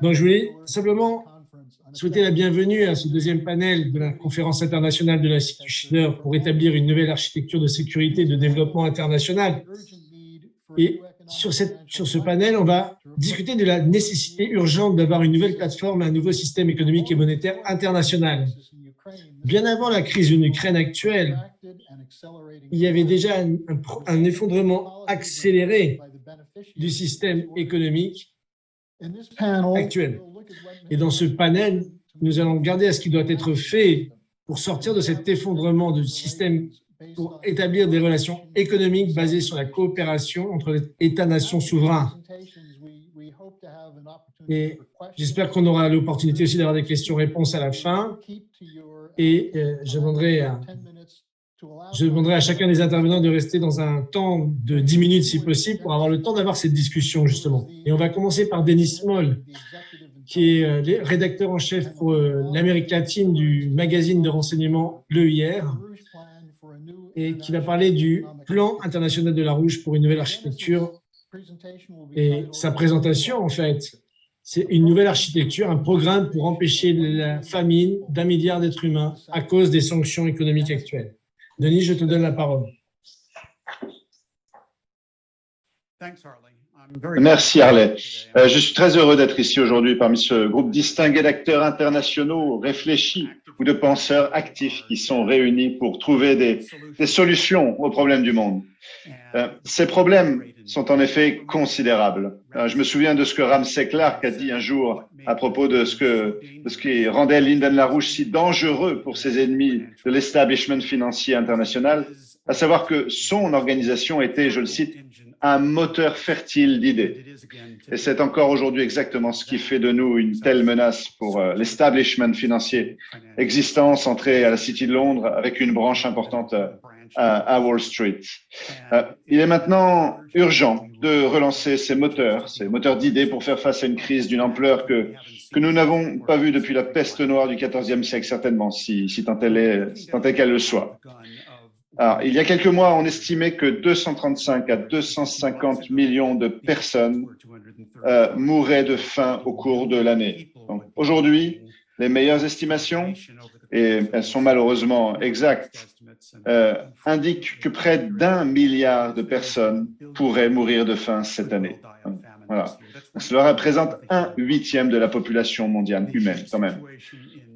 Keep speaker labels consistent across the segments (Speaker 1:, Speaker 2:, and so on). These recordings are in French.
Speaker 1: Donc, je voulais simplement souhaiter la bienvenue à ce deuxième panel de la conférence internationale de l'Institut Schiller pour établir une nouvelle architecture de sécurité et de développement international. Et sur ce panel, on va discuter de la nécessité urgente d'avoir une nouvelle plateforme et un nouveau système économique et monétaire international. Bien avant la crise en Ukraine actuelle, il y avait déjà un effondrement accéléré du système économique actuel. Et dans ce panel, nous allons regarder à ce qui doit être fait pour sortir de cet effondrement du système, pour établir des relations économiques basées sur la coopération entre les États-nations souverains. Et j'espère qu'on aura l'opportunité aussi d'avoir des questions-réponses à la fin. Et je demanderai à chacun des intervenants de rester dans un temps de 10 minutes si possible pour avoir le temps d'avoir cette discussion justement. Et on va commencer par Denis Small, qui est rédacteur en chef pour l'Amérique latine du magazine de renseignement l'EIR et qui va parler du plan international de la Rouge pour une nouvelle architecture. Et sa présentation, en fait, c'est une nouvelle architecture, un programme pour empêcher la famine d'1 milliard d'êtres humains à cause des sanctions économiques actuelles. Denis, je te donne la parole.
Speaker 2: Merci Harley. Je suis très heureux d'être ici aujourd'hui parmi ce groupe distingué d'acteurs internationaux réfléchis ou de penseurs actifs qui sont réunis pour trouver des solutions aux problèmes du monde. Ces problèmes sont en effet considérables. Je me souviens de ce que Ramsey Clark a dit un jour à propos de ce qui rendait Lyndon LaRouche si dangereux pour ses ennemis de l'establishment financier international, à savoir que son organisation était, je le cite, un moteur fertile d'idées. Et c'est encore aujourd'hui exactement ce qui fait de nous une telle menace pour l'establishment financier existant, centré à la City de Londres, avec une branche importante à Wall Street. Il est maintenant urgent de relancer ces moteurs d'idées pour faire face à une crise d'une ampleur que nous n'avons pas vue depuis la peste noire du XIVe siècle, certainement, si tant est qu'elle le soit. Alors, il y a quelques mois, on estimait que 235 à 250 millions de personnes mourraient de faim au cours de l'année. Donc, aujourd'hui, les meilleures estimations, et elles sont malheureusement exactes, indiquent que près d'1 milliard de personnes pourraient mourir de faim cette année. Voilà. Cela représente 1/8 de la population mondiale humaine, quand même.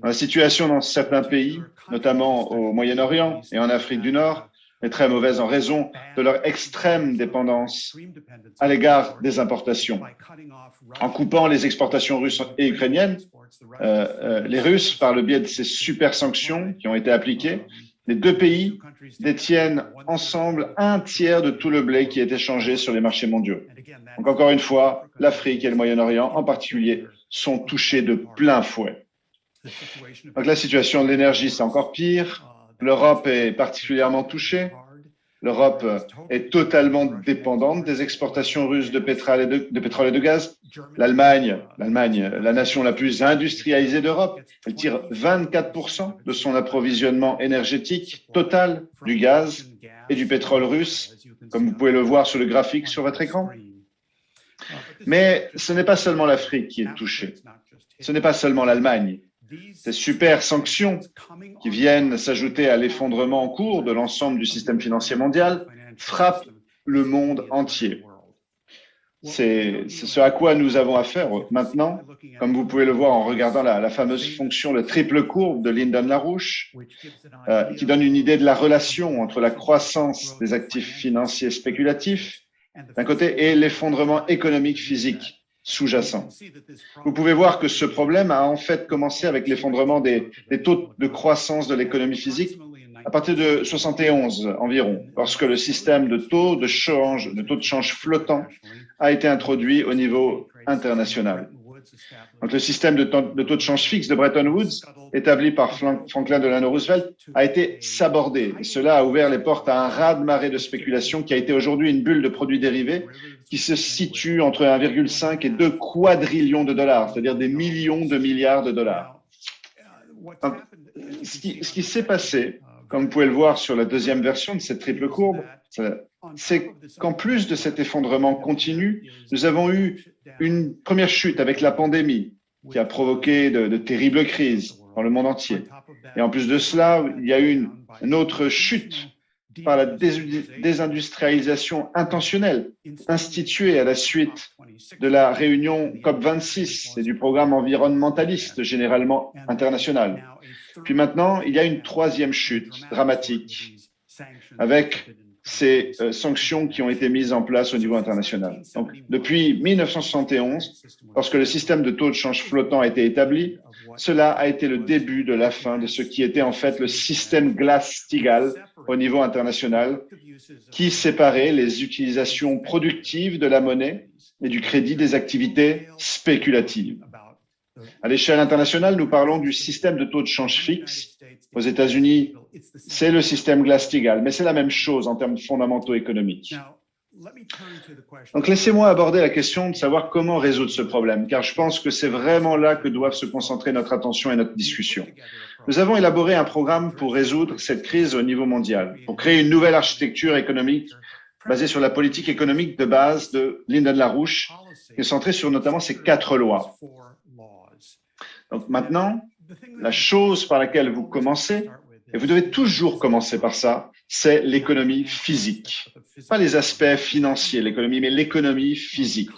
Speaker 2: La situation dans certains pays, notamment au Moyen-Orient et en Afrique du Nord, est très mauvaise en raison de leur extrême dépendance à l'égard des importations. En coupant les exportations russes et ukrainiennes, les Russes, par le biais de ces super sanctions qui ont été appliquées, les deux pays détiennent ensemble 1/3 de tout le blé qui est échangé sur les marchés mondiaux. Donc encore une fois, l'Afrique et le Moyen-Orient en particulier sont touchés de plein fouet. Donc la situation de l'énergie, c'est encore pire. L'Europe est particulièrement touchée. L'Europe est totalement dépendante des exportations russes de pétrole et de gaz. L'Allemagne, la nation la plus industrialisée d'Europe, elle tire 24% de son approvisionnement énergétique total du gaz et du pétrole russe, comme vous pouvez le voir sur le graphique sur votre écran. Mais ce n'est pas seulement l'Afrique qui est touchée. Ce n'est pas seulement l'Allemagne. Ces super sanctions qui viennent s'ajouter à l'effondrement en cours de l'ensemble du système financier mondial frappent le monde entier. C'est ce à quoi nous avons affaire maintenant, comme vous pouvez le voir en regardant la fameuse fonction de triple courbe de Lyndon LaRouche, qui donne une idée de la relation entre la croissance des actifs financiers spéculatifs d'un côté et l'effondrement économique physique sous-jacent. Vous pouvez voir que ce problème a en fait commencé avec l'effondrement des taux de croissance de l'économie physique à partir de 71 environ, lorsque le système de taux de change flottant a été introduit au niveau international. Donc, le système de taux de change fixe de Bretton Woods, établi par Franklin Delano Roosevelt, a été sabordé. Et cela a ouvert les portes à un raz-de-marée de spéculation qui a été aujourd'hui une bulle de produits dérivés qui se situe entre 1,5 et 2 quadrillions de dollars, c'est-à-dire des millions de milliards de dollars. Donc, ce qui s'est passé, comme vous pouvez le voir sur la deuxième version de cette triple courbe, c'est qu'en plus de cet effondrement continu, nous avons eu une première chute avec la pandémie qui a provoqué de terribles crises dans le monde entier. Et en plus de cela, il y a eu une autre chute par la désindustrialisation intentionnelle instituée à la suite de la réunion COP26 et du programme environnementaliste généralement international. Puis maintenant, il y a une troisième chute dramatique avec ces sanctions qui ont été mises en place au niveau international. Donc, depuis 1971, lorsque le système de taux de change flottant a été établi, cela a été le début de la fin de ce qui était en fait le système Glass-Steagall au niveau international, qui séparait les utilisations productives de la monnaie et du crédit des activités spéculatives. À l'échelle internationale, nous parlons du système de taux de change fixe. Aux États-Unis, c'est le système Glass-Steagall, mais c'est la même chose en termes fondamentaux économiques. Donc, laissez-moi aborder la question de savoir comment résoudre ce problème, car je pense que c'est vraiment là que doivent se concentrer notre attention et notre discussion. Nous avons élaboré un programme pour résoudre cette crise au niveau mondial, pour créer une nouvelle architecture économique basée sur la politique économique de base de Lyndon LaRouche, qui est centrée sur notamment ces 4 lois. Donc maintenant, la chose par laquelle vous commencez, et vous devez toujours commencer par ça, c'est l'économie physique. Pas les aspects financiers de l'économie, mais l'économie physique.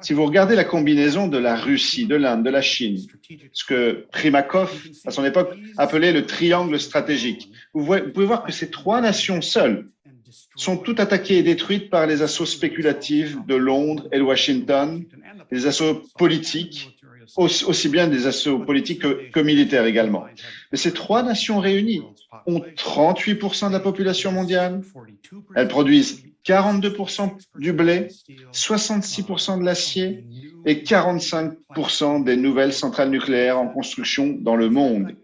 Speaker 2: Si vous regardez la combinaison de la Russie, de l'Inde, de la Chine, ce que Primakov, à son époque, appelait le triangle stratégique, vous pouvez voir que ces 3 nations seules sont toutes attaquées et détruites par les assauts spéculatifs de Londres et de Washington, les assauts politiques, aussi bien des assauts politiques que militaires également. Mais ces 3 nations réunies ont 38% de la population mondiale. Elles produisent 42% du blé, 66% de l'acier et 45% des nouvelles centrales nucléaires en construction dans le monde.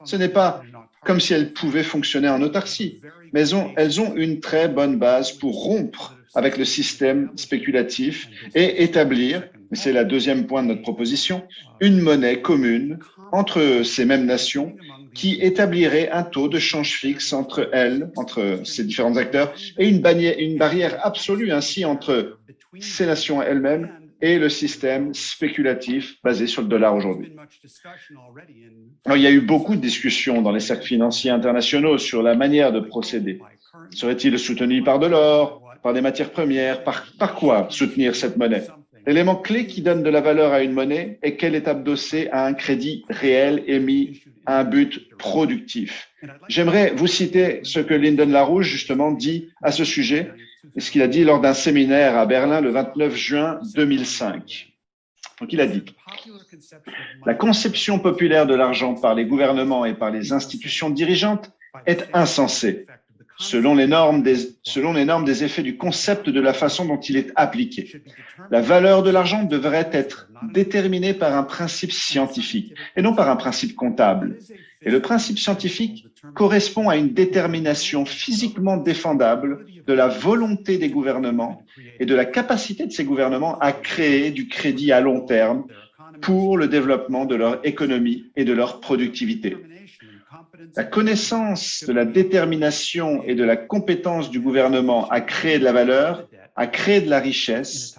Speaker 2: Ce n'est pas comme si elles pouvaient fonctionner en autarcie, mais elles ont une très bonne base pour rompre avec le système spéculatif et établir, et c'est le deuxième point de notre proposition, une monnaie commune entre ces mêmes nations qui établirait un taux de change fixe entre elles, entre ces différents acteurs, et une barrière absolue ainsi entre ces nations elles-mêmes et le système spéculatif basé sur le dollar aujourd'hui. Alors, il y a eu beaucoup de discussions dans les cercles financiers internationaux sur la manière de procéder. Serait-il soutenu par de l'or, par des matières premières, par quoi soutenir cette monnaie? L'élément clé qui donne de la valeur à une monnaie est qu'elle est adossée à un crédit réel émis à un but productif. J'aimerais vous citer ce que Lyndon LaRouche, justement, dit à ce sujet, et ce qu'il a dit lors d'un séminaire à Berlin le 29 juin 2005. Donc, il a dit « La conception populaire de l'argent par les gouvernements et par les institutions dirigeantes est insensée, selon les normes des effets du concept de la façon dont il est appliqué. La valeur de l'argent devrait être déterminée par un principe scientifique et non par un principe comptable. Et le principe scientifique correspond à une détermination physiquement défendable de la volonté des gouvernements et de la capacité de ces gouvernements à créer du crédit à long terme pour le développement de leur économie et de leur productivité. La connaissance de la détermination et de la compétence du gouvernement à créer de la valeur, à créer de la richesse,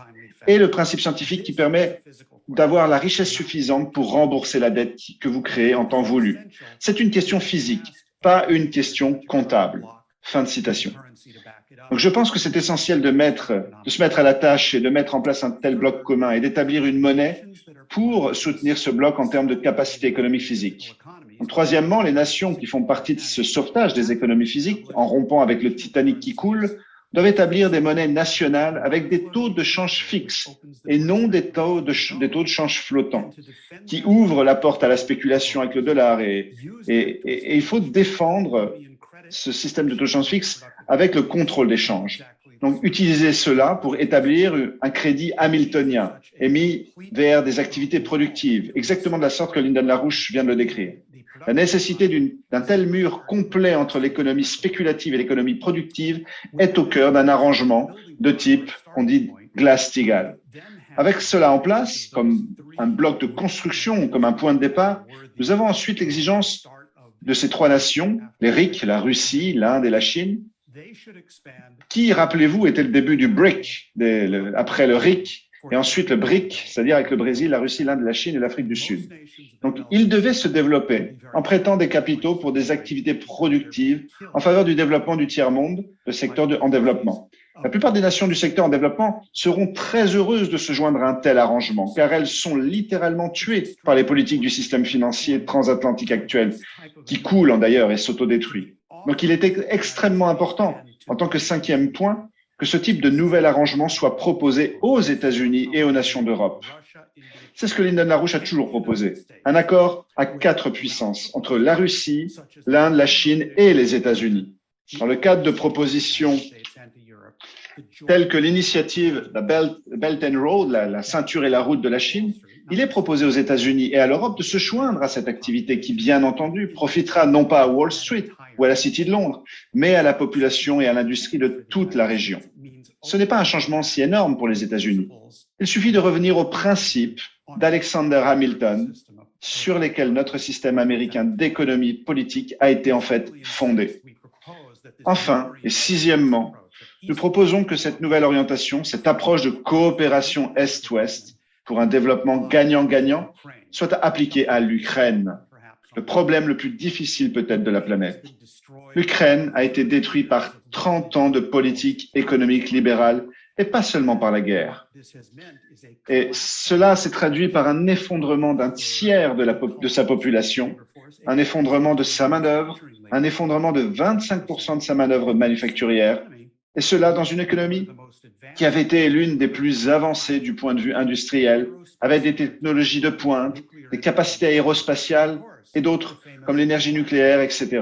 Speaker 2: est le principe scientifique qui permet d'avoir la richesse suffisante pour rembourser la dette que vous créez en temps voulu. C'est une question physique, pas une question comptable. » Fin de citation. Donc, je pense que c'est essentiel de se mettre à la tâche et de mettre en place un tel bloc commun et d'établir une monnaie pour soutenir ce bloc en termes de capacité économique physique. Donc, troisièmement, les nations qui font partie de ce sauvetage des économies physiques, en rompant avec le Titanic qui coule, doivent établir des monnaies nationales avec des taux de change fixes et non des taux de change flottants, qui ouvrent la porte à la spéculation avec le dollar. Et il faut défendre ce système de taux de change fixe avec le contrôle des changes. Donc, utiliser cela pour établir un crédit hamiltonien émis vers des activités productives, exactement de la sorte que Lyndon LaRouche vient de le décrire. La nécessité d'un tel mur complet entre l'économie spéculative et l'économie productive est au cœur d'un arrangement de type, on dit, Glass-Steagall. Avec cela en place, comme un bloc de construction, comme un point de départ, nous avons ensuite l'exigence de ces 3 nations, les RIC, la Russie, l'Inde et la Chine, qui, rappelez-vous, était le début du BRIC, après le RIC, et ensuite le BRIC, c'est-à-dire avec le Brésil, la Russie, l'Inde, la Chine et l'Afrique du Sud. Donc, ils devaient se développer en prêtant des capitaux pour des activités productives en faveur du développement du tiers-monde, le secteur en développement. La plupart des nations du secteur en développement seront très heureuses de se joindre à un tel arrangement, car elles sont littéralement tuées par les politiques du système financier transatlantique actuel, qui coule d'ailleurs et s'autodétruit. Donc, il était extrêmement important, en tant que cinquième point, que ce type de nouvel arrangement soit proposé aux États-Unis et aux nations d'Europe. C'est ce que Lyndon LaRouche a toujours proposé, un accord à 4 puissances entre la Russie, l'Inde, la Chine et les États-Unis. Dans le cadre de propositions telles que l'initiative la Belt and Road, la ceinture et la route de la Chine, il est proposé aux États-Unis et à l'Europe de se joindre à cette activité qui, bien entendu, profitera non pas à Wall Street ou à la City de Londres, mais à la population et à l'industrie de toute la région. Ce n'est pas un changement si énorme pour les États-Unis. Il suffit de revenir aux principes d'Alexander Hamilton sur lesquels notre système américain d'économie politique a été en fait fondé. Enfin, et sixièmement, nous proposons que cette nouvelle orientation, cette approche de coopération Est-Ouest pour un développement gagnant-gagnant soit appliquée à l'Ukraine, le problème le plus difficile peut-être de la planète. L'Ukraine a été détruite par 30 ans de politique économique libérale et pas seulement par la guerre. Et cela s'est traduit par un effondrement d'un tiers de sa population, un effondrement de sa main-d'œuvre, un effondrement de 25% de sa main-d'œuvre manufacturière, et cela dans une économie qui avait été l'une des plus avancées du point de vue industriel, avec des technologies de pointe, des capacités aérospatiales et d'autres, comme l'énergie nucléaire, etc.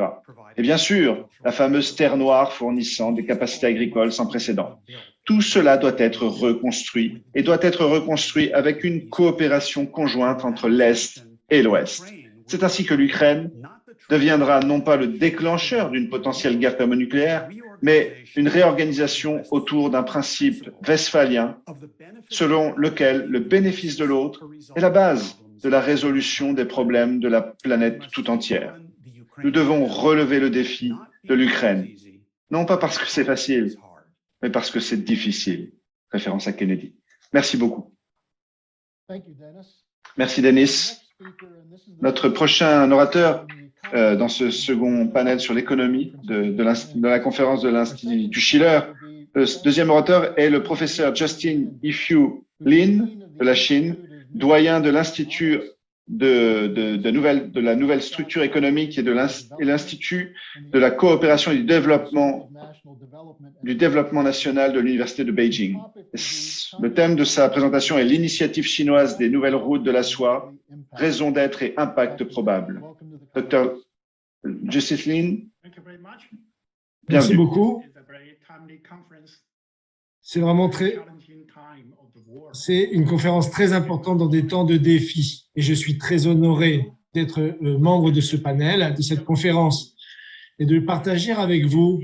Speaker 2: Et bien sûr, la fameuse terre noire fournissant des capacités agricoles sans précédent. Tout cela doit être reconstruit et doit être reconstruit avec une coopération conjointe entre l'Est et l'Ouest. C'est ainsi que l'Ukraine deviendra non pas le déclencheur d'une potentielle guerre thermonucléaire, mais une réorganisation autour d'un principe westphalien selon lequel le bénéfice de l'autre est la base de la résolution des problèmes de la planète tout entière. Nous devons relever le défi de l'Ukraine, non pas parce que c'est facile, mais parce que c'est difficile. Référence à Kennedy. Merci beaucoup. Merci, Denis. Notre prochain orateur dans ce second panel sur l'économie de la conférence de l'Institut Schiller, le deuxième orateur est le professeur Justin Yifu Lin de la Chine, doyen de l'Institut de la nouvelle structure économique et l'Institut de la coopération et du développement national de l'Université de Beijing. Le thème de sa présentation est l'initiative chinoise des nouvelles routes de la soie, raison d'être et impact probable. Dr. Justin Lin,
Speaker 1: merci beaucoup. C'est une conférence très importante dans des temps de défi et je suis très honoré d'être membre de ce panel, de cette conférence et de partager avec vous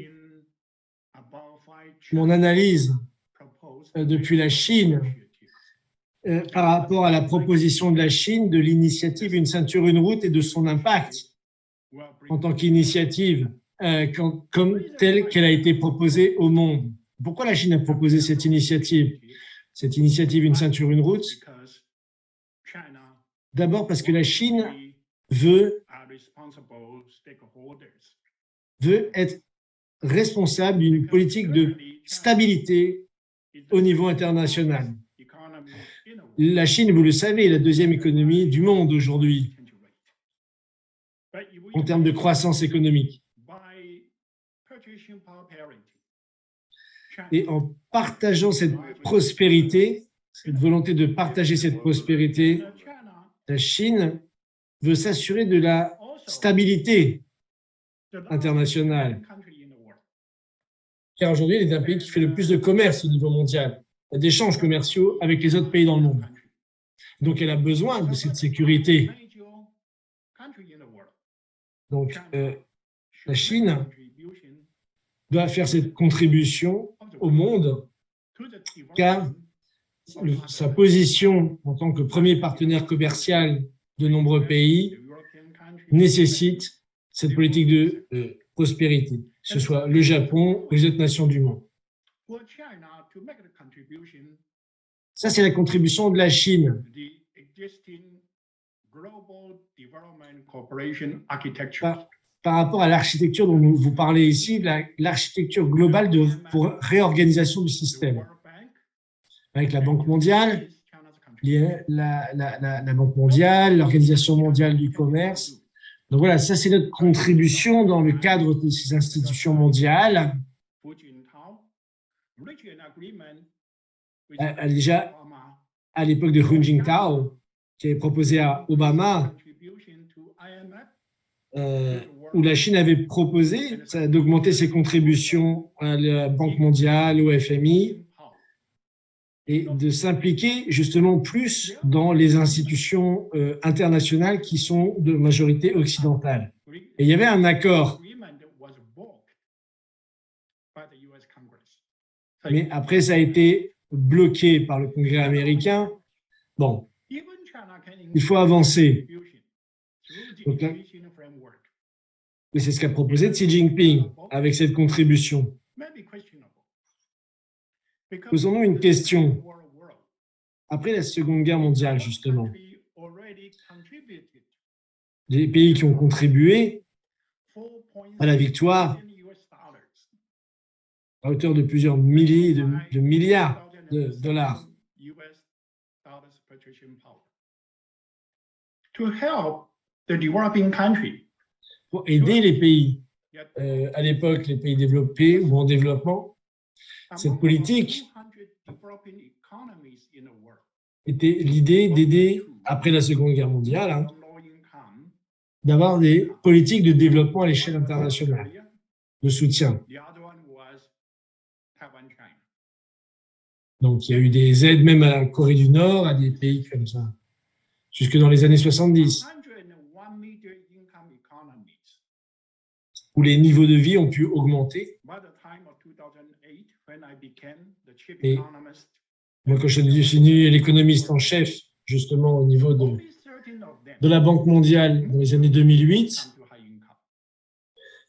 Speaker 1: mon analyse depuis la Chine par rapport à la proposition de la Chine de l'initiative Une ceinture, une route et de son impact en tant qu'initiative comme telle qu'elle a été proposée au monde. Pourquoi la Chine a proposé cette initiative Une ceinture, une route? D'abord parce que la Chine veut être responsable d'une politique de stabilité au niveau international. La Chine, vous le savez, est la deuxième économie du monde aujourd'hui en termes de croissance économique. Et en partageant cette prospérité, cette volonté de partager cette prospérité, la Chine veut s'assurer de la stabilité internationale. Car aujourd'hui, elle est un pays qui fait le plus de commerce au niveau mondial, d'échanges commerciaux avec les autres pays dans le monde. Donc, elle a besoin de cette sécurité. Donc, la Chine doit faire cette contribution au monde, car sa position en tant que premier partenaire commercial de nombreux pays nécessite cette politique de prospérité. ce soit le Japon ou les autres nations du monde. Ça, c'est la contribution de la Chine par rapport à l'architecture dont vous parlez ici, l'architecture globale pour réorganisation du système. Avec la Banque mondiale, la Banque mondiale, l'Organisation mondiale du commerce. Donc voilà, ça c'est notre contribution dans le cadre de ces institutions mondiales. Déjà, à l'époque de Hu Jintao, qui avait proposé à Obama, où la Chine avait proposé d'augmenter ses contributions à la Banque mondiale, au FMI, et de s'impliquer justement plus dans les institutions internationales qui sont de majorité occidentale. Et il y avait un accord. Mais après, ça a été bloqué par le Congrès américain. Bon, il faut avancer. Donc là, et c'est ce qu'a proposé Xi Jinping avec cette contribution. Posons-nous une question. Après la Seconde Guerre mondiale, justement, les pays qui ont contribué à la victoire à hauteur de plusieurs milliers de milliards de dollars. Pour aider les pays, à l'époque, les pays développés ou en développement, cette politique était l'idée d'aider, après la Seconde Guerre mondiale, d'avoir des politiques de développement à l'échelle internationale, de soutien. Donc, il y a eu des aides même à la Corée du Nord, à des pays comme ça, jusque dans les années 70, où les niveaux de vie ont pu augmenter. Et moi, quand je suis devenu l'économiste en chef, justement, au niveau de la Banque mondiale dans les années 2008,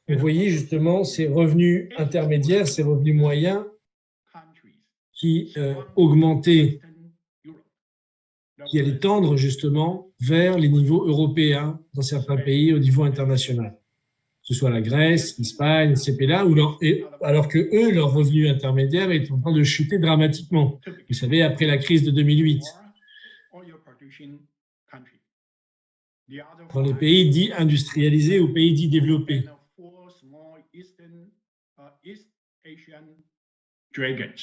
Speaker 1: vous voyez justement ces revenus intermédiaires, ces revenus moyens qui augmentaient, qui allaient tendre justement vers les niveaux européens dans certains pays au niveau international, que ce soit la Grèce, l'Espagne, ces pays-là, alors que eux, leurs revenus intermédiaires étaient en train de chuter dramatiquement. Vous savez, après la crise de 2008. Dans les pays dits industrialisés ou pays dits développés.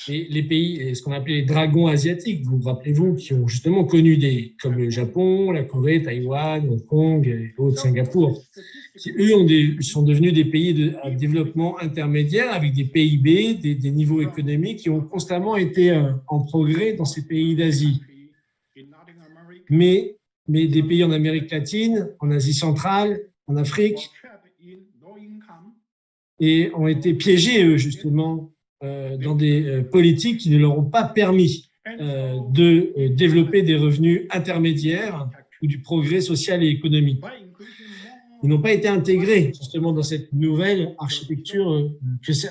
Speaker 1: Et les pays, ce qu'on appelait les dragons asiatiques, vous vous rappelez-vous, qui ont justement connu comme le Japon, la Corée, Taïwan, Hong Kong et autres, Singapour, qui eux sont devenus des pays à développement intermédiaire avec des PIB, des niveaux économiques qui ont constamment été en progrès dans ces pays d'Asie. Mais des pays en Amérique latine, en Asie centrale, en Afrique, et ont été piégés, eux, justement, dans des politiques qui ne leur ont pas permis de développer des revenus intermédiaires ou du progrès social et économique. Ils n'ont pas été intégrés, justement, dans cette nouvelle architecture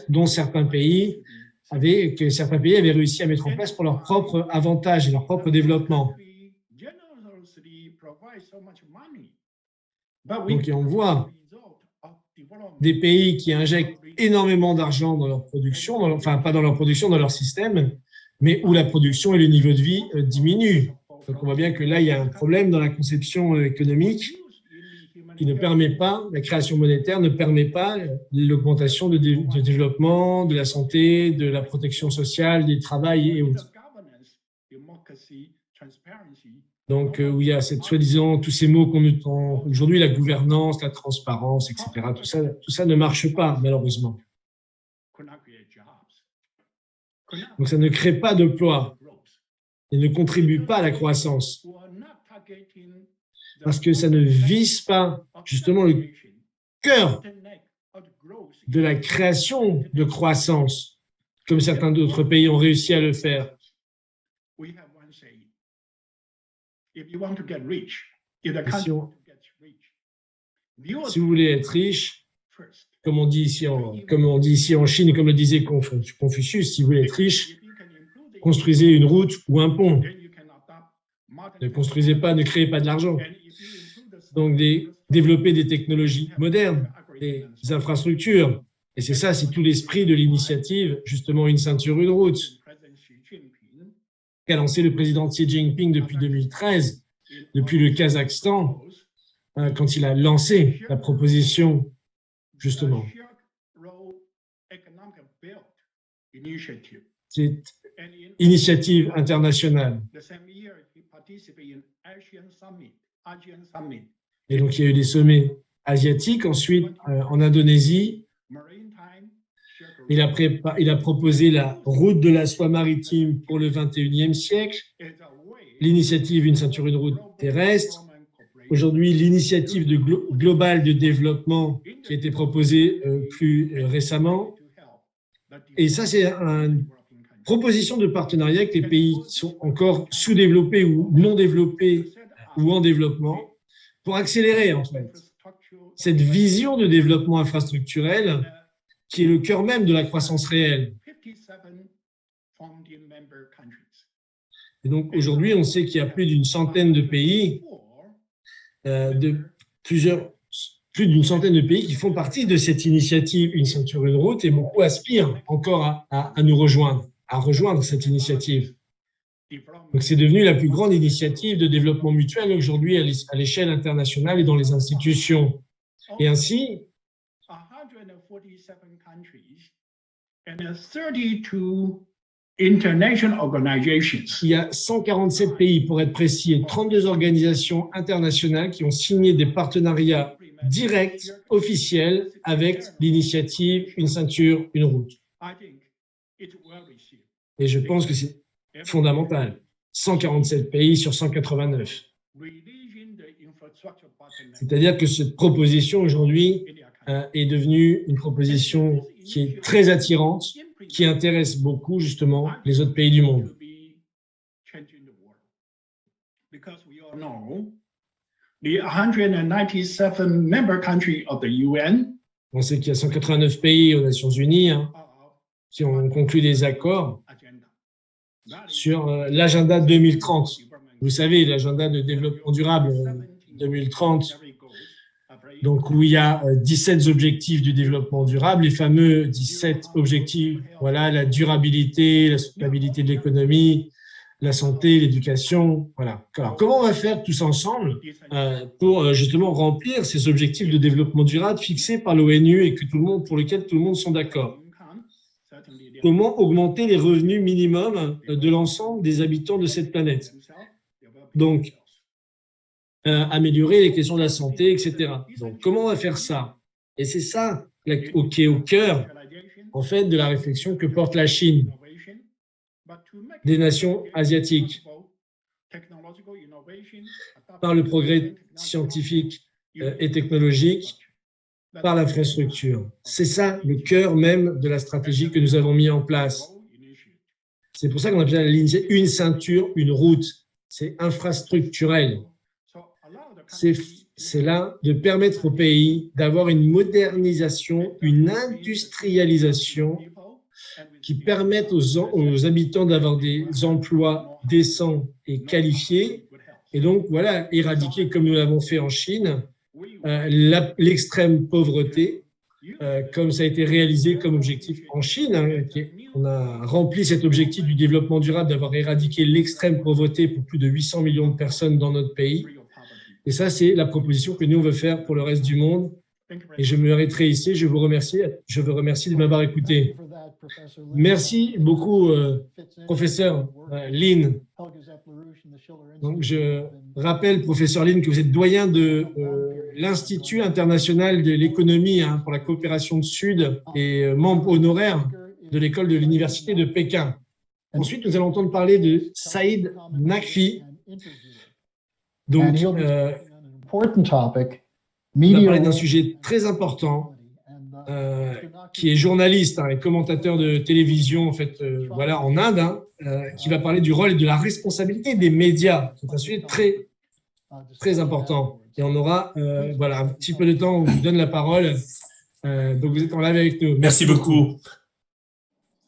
Speaker 1: dont certains pays avaient réussi à mettre en place pour leur propre avantage et leur propre développement. Donc, on voit des pays qui injectent énormément d'argent dans leur production, enfin pas dans leur production, dans leur système, mais où la production et le niveau de vie diminuent. Donc on voit bien que là, il y a un problème dans la conception économique qui ne permet pas, la création monétaire ne permet pas l'augmentation de développement, de la santé, de la protection sociale, du travail et autres. Donc, où il y a soi-disant tous ces mots qu'on entend aujourd'hui, la gouvernance, la transparence, etc. Tout ça ne marche pas, malheureusement. Donc, ça ne crée pas d'emploi et ne contribue pas à la croissance. Parce que ça ne vise pas, justement, le cœur de la création de croissance, comme certains d'autres pays ont réussi à le faire. Si vous voulez être riche, comme on dit ici en Chine, et comme le disait Confucius, si vous voulez être riche, construisez une route ou un pont. Ne construisez pas, ne créez pas de l'argent. Donc, développer des technologies modernes, des infrastructures. Et c'est ça, c'est tout l'esprit de l'initiative, justement, une ceinture, une route, qu'a lancé le président Xi Jinping depuis 2013, depuis le Kazakhstan, quand il a lancé la proposition, justement. Cette initiative internationale. Et donc, il y a eu des sommets asiatiques. Ensuite, en Indonésie, il a proposé la route de la soie maritime pour le 21e siècle, l'initiative Une ceinture, une route terrestre. Aujourd'hui, l'initiative globale de développement qui a été proposée plus récemment. Et ça, c'est une proposition de partenariat avec les pays qui sont encore sous-développés ou non développés ou en développement pour accélérer, en fait, cette vision de développement infrastructurel qui est le cœur même de la croissance réelle. Et donc, aujourd'hui, on sait qu'il y a plus d'une centaine de pays, plus d'une centaine de pays qui font partie de cette initiative Une ceinture, une route, et beaucoup aspirent encore à nous rejoindre, à rejoindre cette initiative. Donc, c'est devenu la plus grande initiative de développement mutuel aujourd'hui à l'échelle internationale et dans les institutions. Et ainsi, il y a 147 pays, pour être précis, et 32 organisations internationales qui ont signé des partenariats directs, officiels, avec l'initiative Une ceinture, une route. Et je pense que c'est fondamental. 147 pays sur 189. C'est-à-dire que cette proposition aujourd'hui est devenue une proposition qui est très attirante, qui intéresse beaucoup justement les autres pays du monde. On sait qu'il y a 189 pays aux Nations Unies qui ont conclu des accords sur l'agenda 2030. Vous savez, l'agenda de développement durable 2030, donc où il y a 17 objectifs du développement durable, les fameux 17 objectifs, voilà, la durabilité, la soutenabilité de l'économie, la santé, l'éducation, voilà. Alors, comment on va faire tous ensemble pour justement remplir ces objectifs de développement durable fixés par l'ONU et pour lesquels tout le monde sont d'accord? Comment augmenter les revenus minimums de l'ensemble des habitants de cette planète? Donc, améliorer les questions de la santé, etc. Donc, comment on va faire ça? Et c'est ça qui est au cœur, en fait, de la réflexion que porte la Chine, des nations asiatiques, par le progrès scientifique et technologique, par l'infrastructure. C'est ça le cœur même de la stratégie que nous avons mis en place. C'est pour ça qu'on appelle la ligne Une ceinture, une route. C'est infrastructurel. C'est là de permettre au pays d'avoir une modernisation, une industrialisation qui permettent aux habitants d'avoir des emplois décents et qualifiés. Et donc, voilà, éradiquer, comme nous l'avons fait en Chine, l'extrême pauvreté, comme ça a été réalisé comme objectif en Chine. On a rempli cet objectif du développement durable d'avoir éradiqué l'extrême pauvreté pour plus de 800 millions de personnes dans notre pays. Et ça, c'est la proposition que nous, on veut faire pour le reste du monde. Et je me arrêterai ici. Je vous remercie de m'avoir écouté. Merci beaucoup, professeur Lin. Donc, je rappelle, professeur Lin, que vous êtes doyen de l'Institut international de l'économie pour la coopération du Sud et membre honoraire de l'école de l'Université de Pékin. Ensuite, nous allons entendre parler de Saïd Naqvi. Donc, on va parler d'un sujet très important, qui est journaliste et commentateur de télévision en fait, voilà, en Inde, qui va parler du rôle et de la responsabilité des médias. C'est un sujet très, très important. Et on aura voilà, un petit peu de temps, on vous donne la parole Donc, vous êtes en live avec nous.
Speaker 3: Merci beaucoup.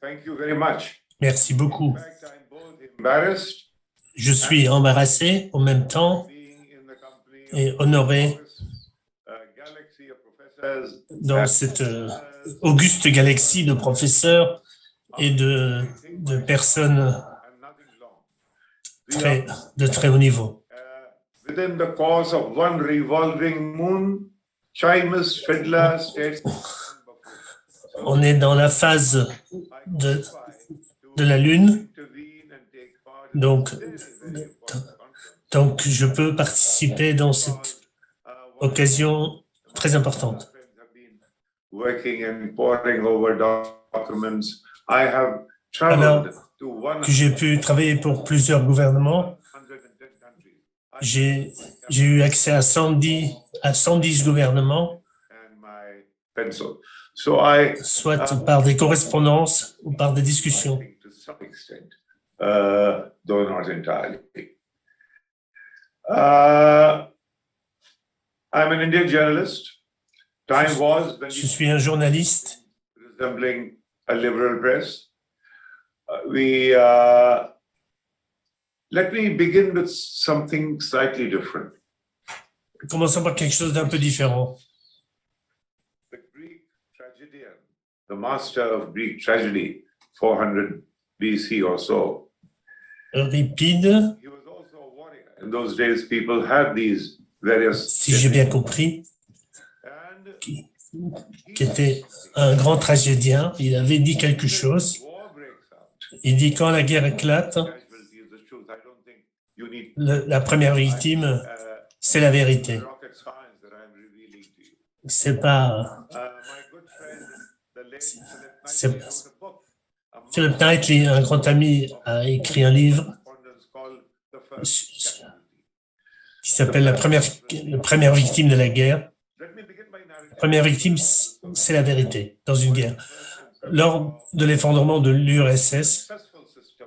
Speaker 4: Thank you very much.
Speaker 3: Merci beaucoup.
Speaker 4: In fact, I'm both embarrassed
Speaker 3: Je suis embarrassé en même temps
Speaker 4: being in the company
Speaker 3: et
Speaker 4: of
Speaker 3: honoré
Speaker 4: this, galaxy of professors
Speaker 3: dans cette auguste galaxie de professeurs et de personnes
Speaker 4: and nothing long.
Speaker 3: de très haut niveau.
Speaker 4: Within the course of one revolving moon, chimers, fiddlers, statesmen,
Speaker 3: On est dans la phase de la Lune, donc je peux participer dans cette occasion très importante.
Speaker 4: working and poring over documents. I have
Speaker 3: Alors
Speaker 4: traveled to
Speaker 3: que j'ai pu travailler pour plusieurs gouvernements,
Speaker 4: 110 countries.
Speaker 3: j'ai eu accès à 110 gouvernements,
Speaker 4: And my pencil. So I
Speaker 3: soit par des correspondances ou par des discussions.
Speaker 4: to some extent, though not entirely. I'm an Indian journalist. Time was when
Speaker 3: Je suis un journaliste.
Speaker 4: resembling a liberal press. Let me begin with something slightly different.
Speaker 3: Commençons par quelque chose d'un peu différent.
Speaker 4: The Greek tragedian, the master of Greek tragedy, 400 BC or so,
Speaker 3: Euripide,
Speaker 4: he was also a warrior. In those days, people had these various.
Speaker 3: si j'ai bien compris,
Speaker 4: And
Speaker 3: qui était un grand tragédien, il avait dit quelque chose.
Speaker 4: war breaks out.
Speaker 3: Il dit quand la guerre éclate,
Speaker 4: Casualty is the truth. I don't think you need
Speaker 3: la première victime, c'est la vérité.
Speaker 4: rocket science that I'm revealing to you.
Speaker 3: C'est pas
Speaker 4: My good friend, the late
Speaker 3: C'est-
Speaker 4: Philip Knightley, wrote a book, a
Speaker 3: Philip Knightley, un grand ami, a écrit un livre
Speaker 4: correspondence called The First Casualty.
Speaker 3: qui s'appelle la première victime de la guerre.
Speaker 4: Let me begin by narrating.
Speaker 3: La première victime, c'est la vérité dans une guerre. Lors de l'effondrement de l'URSS,
Speaker 4: Successful system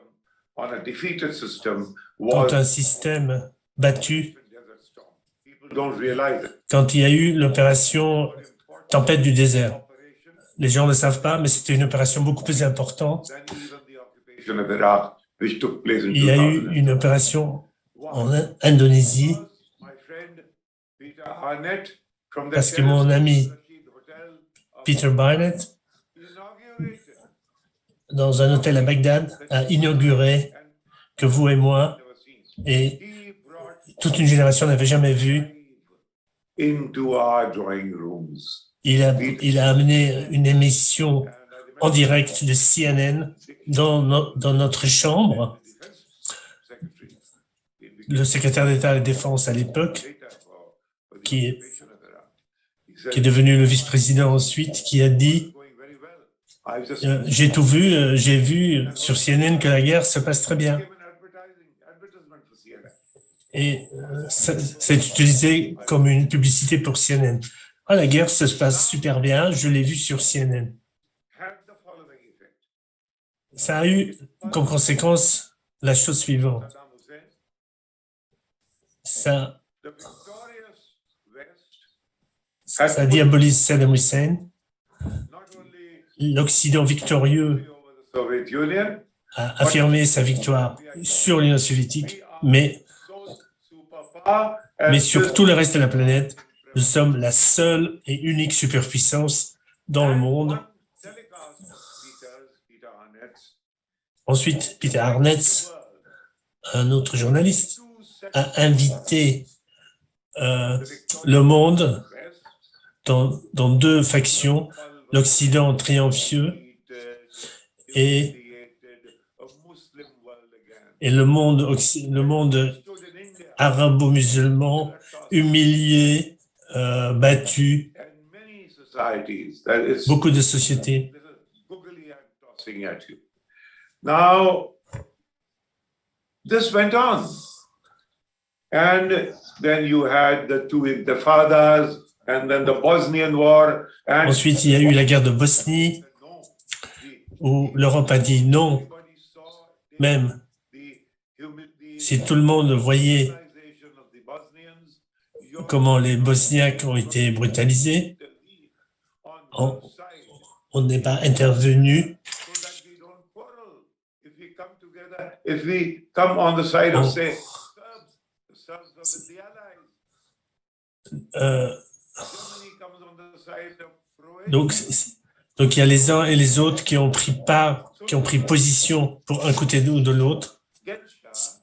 Speaker 4: on a defeated system
Speaker 3: quand
Speaker 4: was
Speaker 3: un système battu,
Speaker 4: Desert Storm. People don't realize it.
Speaker 3: quand il y a eu l'opération Tempête du désert,
Speaker 4: Operation
Speaker 3: les gens ne savent pas, mais c'était une opération beaucoup plus importante.
Speaker 4: than even the occupation of Iraq, which took place in
Speaker 3: Il y a eu
Speaker 4: 2000.
Speaker 3: une opération en Indonésie
Speaker 4: My friend Peter Arnett from the
Speaker 3: parce que mon ami
Speaker 4: Rashid Hotel of
Speaker 3: Peter Barnett,
Speaker 4: inaugurated
Speaker 3: dans un hôtel à Bagdad, a inauguré que vous et moi
Speaker 4: never seen.
Speaker 3: et
Speaker 4: He brought
Speaker 3: toute une génération n'avait jamais vu.
Speaker 4: into our drawing rooms.
Speaker 3: Il a amené une émission
Speaker 4: And I remember
Speaker 3: en direct de CNN dans notre chambre.
Speaker 4: the defense secretary, he became
Speaker 3: Le secrétaire d'État à la Défense à l'époque,
Speaker 4: later for the
Speaker 3: qui est-
Speaker 4: occupation of Iraq. He said,
Speaker 3: qui est devenu le vice-président ensuite, qui a dit
Speaker 4: "It's going very well. I've just
Speaker 3: j'ai tout vu, j'ai vu sur CNN que la guerre se passe très bien.
Speaker 4: became an advertisement for CNN.
Speaker 3: Et c'est utilisé comme une publicité pour CNN. Ah, la guerre se passe super bien, je l'ai vu sur CNN.
Speaker 4: Had the following effect.
Speaker 3: Ça a eu comme conséquence la chose suivante.
Speaker 4: Saddam Hussein,
Speaker 3: Ça
Speaker 4: the victorious West,
Speaker 3: ça diabolise Saddam Hussein.
Speaker 4: not only
Speaker 3: L'Occident victorieux
Speaker 4: over the Soviet Union,
Speaker 3: a affirmé sa victoire sur l'Union soviétique, mais
Speaker 4: superpower, and
Speaker 3: sur tout le reste de la planète, nous sommes la seule et unique superpuissance dans le monde.
Speaker 4: Peter Arnett,
Speaker 3: Ensuite, Peter Arnett, un autre journaliste, a invité le monde dans deux factions, l'Occident triompheux et le monde arabo-musulman humilié, battu, beaucoup de sociétés.
Speaker 4: Now, this went on. And then you had the two intifadas, and then the Bosnian War. And
Speaker 3: Ensuite, il y a eu la guerre de Bosnie, où l'Europe a dit non, même si tout le monde voyait comment les Bosniaques ont été brutalisés on n'est pas intervenu.
Speaker 4: If we come on the side of, say, the Serbs of the Allies, Germany comes on the side of Croatia.
Speaker 3: Donc il y a les uns et les autres qui ont pris position pour un côté ou de l'autre.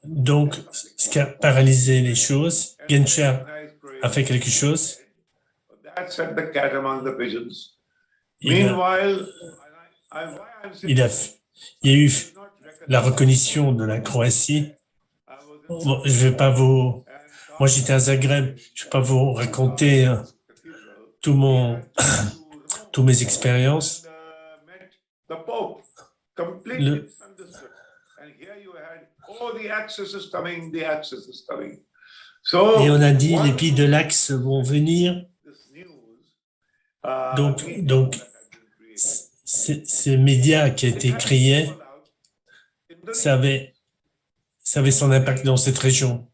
Speaker 3: Donc, ce qui a paralysé les choses, Genscher a fait quelque chose.
Speaker 4: That set the cat among the pigeons.
Speaker 3: Il y a eu la reconnaissance de la Croatie. Bon, je vais pas vous... Moi, j'étais à Zagreb. Je vais pas vous raconter toutes mes expériences. Et on a dit, les pays de l'Axe vont venir. Donc ces médias qui ont été créés, ça avait son impact dans cette région.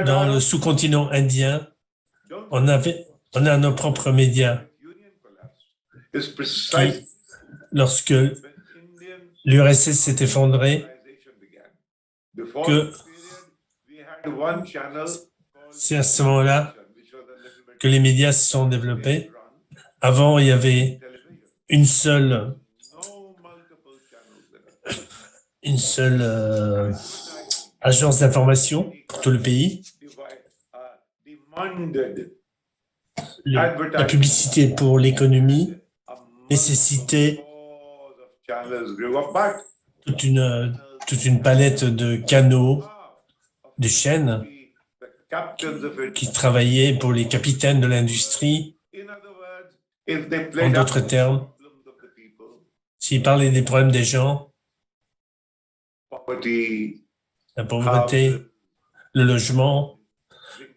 Speaker 3: Dans le sous-continent indien, on a nos propres médias. Lorsque l'URSS s'est effondrée, que c'est à ce moment-là que les médias se sont développés. Avant, il y avait une seule agence d'information pour tout le pays. La publicité pour l'économie nécessitait toute une palette de canaux, de chaînes qui travaillaient pour les capitaines de l'industrie. En d'autres termes, s'ils parlaient des problèmes des gens, la pauvreté, le logement,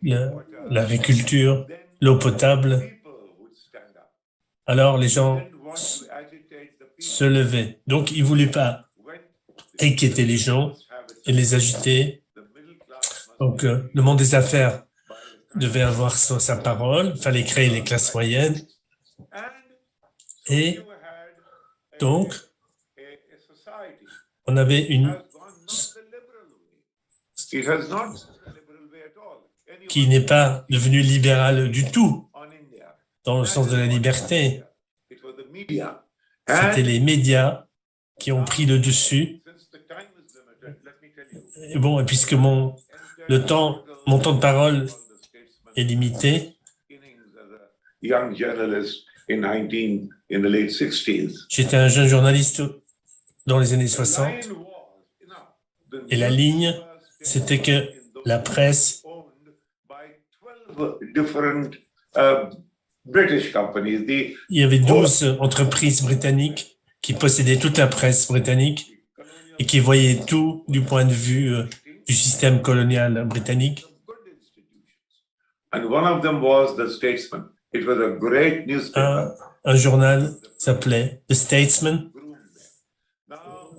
Speaker 3: l'agriculture, l'eau potable, alors les gens se levaient. Donc, ils ne voulaient pas inquiéter les gens et les agiter. Donc, le monde des affaires devait avoir sa parole, il fallait créer les classes moyennes. Et donc, on avait qui n'est pas devenue libérale du tout, dans le sens de la liberté. C'était les médias qui ont pris le dessus. Et bon, et puisque mon temps de parole est limité, j'étais un jeune journaliste dans les années 60, et la ligne, c'était que la presse il y avait 12 entreprises britanniques qui possédaient toute la presse britannique et qui voyaient tout du point de vue du système colonial britannique. Un journal s'appelait The Statesman,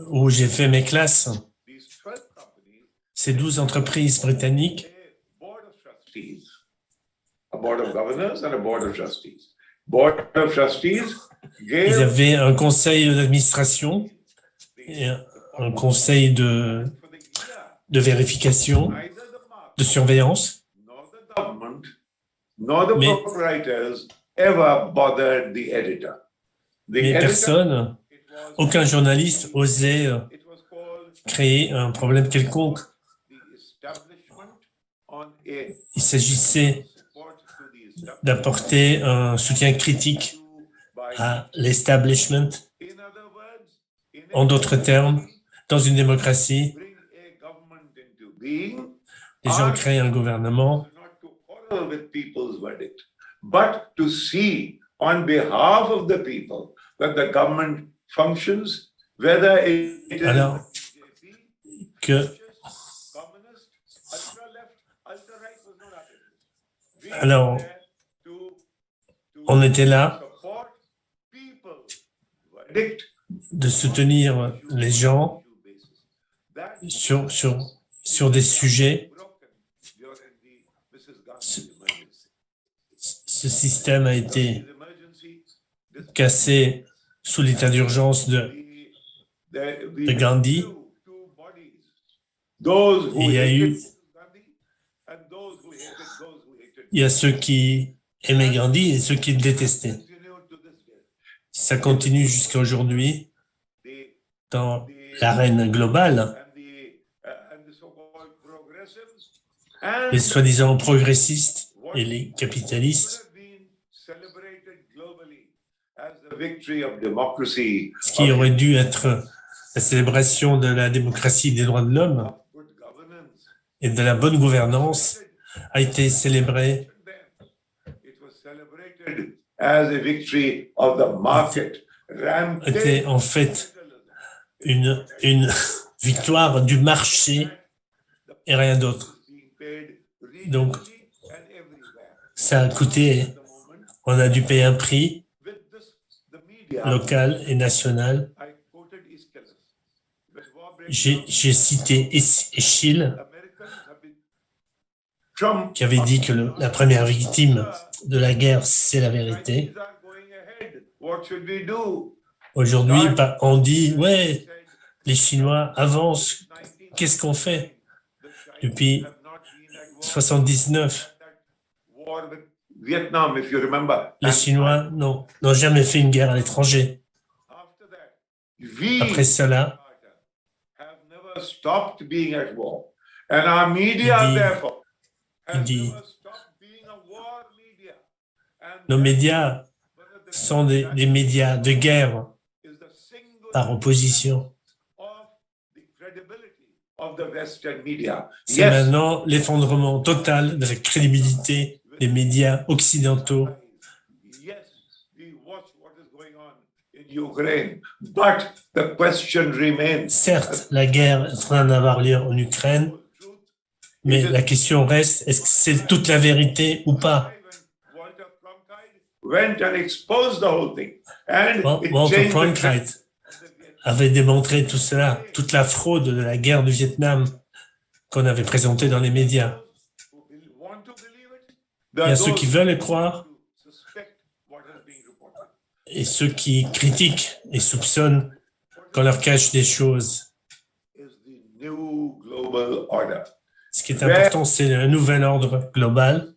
Speaker 3: où j'ai fait mes classes. Ces 12 entreprises britanniques, ils avaient un conseil d'administration et un conseil de vérification, de surveillance. Mais personne, aucun journaliste osait créer un problème quelconque. Il s'agissait d'apporter un soutien critique à l'establishment. En d'autres termes, dans une démocratie, les gens créent un gouvernement. Alors on était là de soutenir les gens sur des sujets. Ce Ce système a été cassé sous l'état d'urgence de Gandhi. Il y a eu, il y a ceux qui aimaient Gandhi et ceux qui le détestaient. Ça continue jusqu'à aujourd'hui dans l'arène globale. Les soi-disant progressistes et les capitalistes, ce qui aurait dû être la célébration de la démocratie et des droits de l'homme et de la bonne gouvernance, a été célébré était en fait une victoire du marché et rien d'autre. Donc, ça a coûté, on a dû payer un prix local et national. J'ai cité Eschyle, qui avait dit que la première victime de la guerre, c'est la vérité. Aujourd'hui, on dit, ouais, les Chinois avancent, qu'est-ce qu'on fait? Depuis 1979, les Chinois n'ont jamais fait une guerre à l'étranger. Après cela, il dit, nos médias sont des médias de guerre par opposition. C'est maintenant l'effondrement total de la crédibilité des médias occidentaux. Certes, la guerre est en train d'avoir lieu en Ukraine, mais la question reste, est-ce que c'est toute la vérité ou pas? Walter Cronkite avait démontré tout cela, toute la fraude de la guerre du Vietnam qu'on avait présentée dans les médias. Il y a ceux qui veulent y croire et ceux qui critiquent et soupçonnent qu'on leur cache des choses. Ce qui est important, c'est le nouvel ordre global.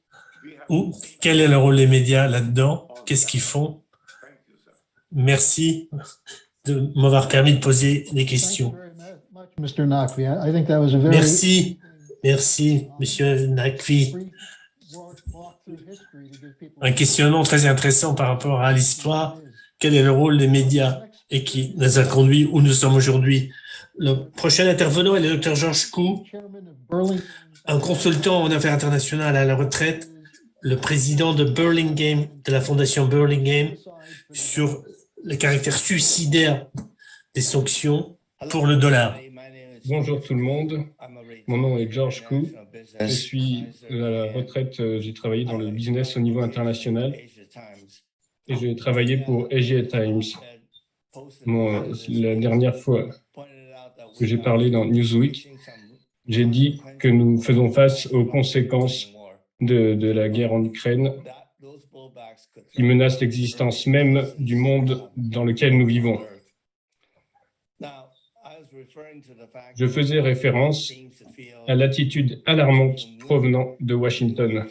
Speaker 3: Quel est le rôle des médias là-dedans? Qu'est-ce qu'ils font? Merci de m'avoir permis de poser des questions. Merci, Monsieur Naqvi. Un questionnement très intéressant par rapport à l'histoire. Quel est le rôle des médias et qui nous a conduits où nous sommes aujourd'hui? Le prochain intervenant est le Dr George Koo, un consultant en affaires internationales à la retraite, le président de Burlingame, de la fondation Burlingame, sur le caractère suicidaire des sanctions pour le dollar.
Speaker 5: Bonjour tout le monde, mon nom est George Koo, je suis à la retraite, j'ai travaillé dans le business au niveau international et j'ai travaillé pour Asia Times. La dernière fois que j'ai parlé dans Newsweek, j'ai dit que nous faisons face aux conséquences de la guerre en Ukraine qui menace l'existence même du monde dans lequel nous vivons. Je faisais référence à l'attitude alarmante provenant de Washington,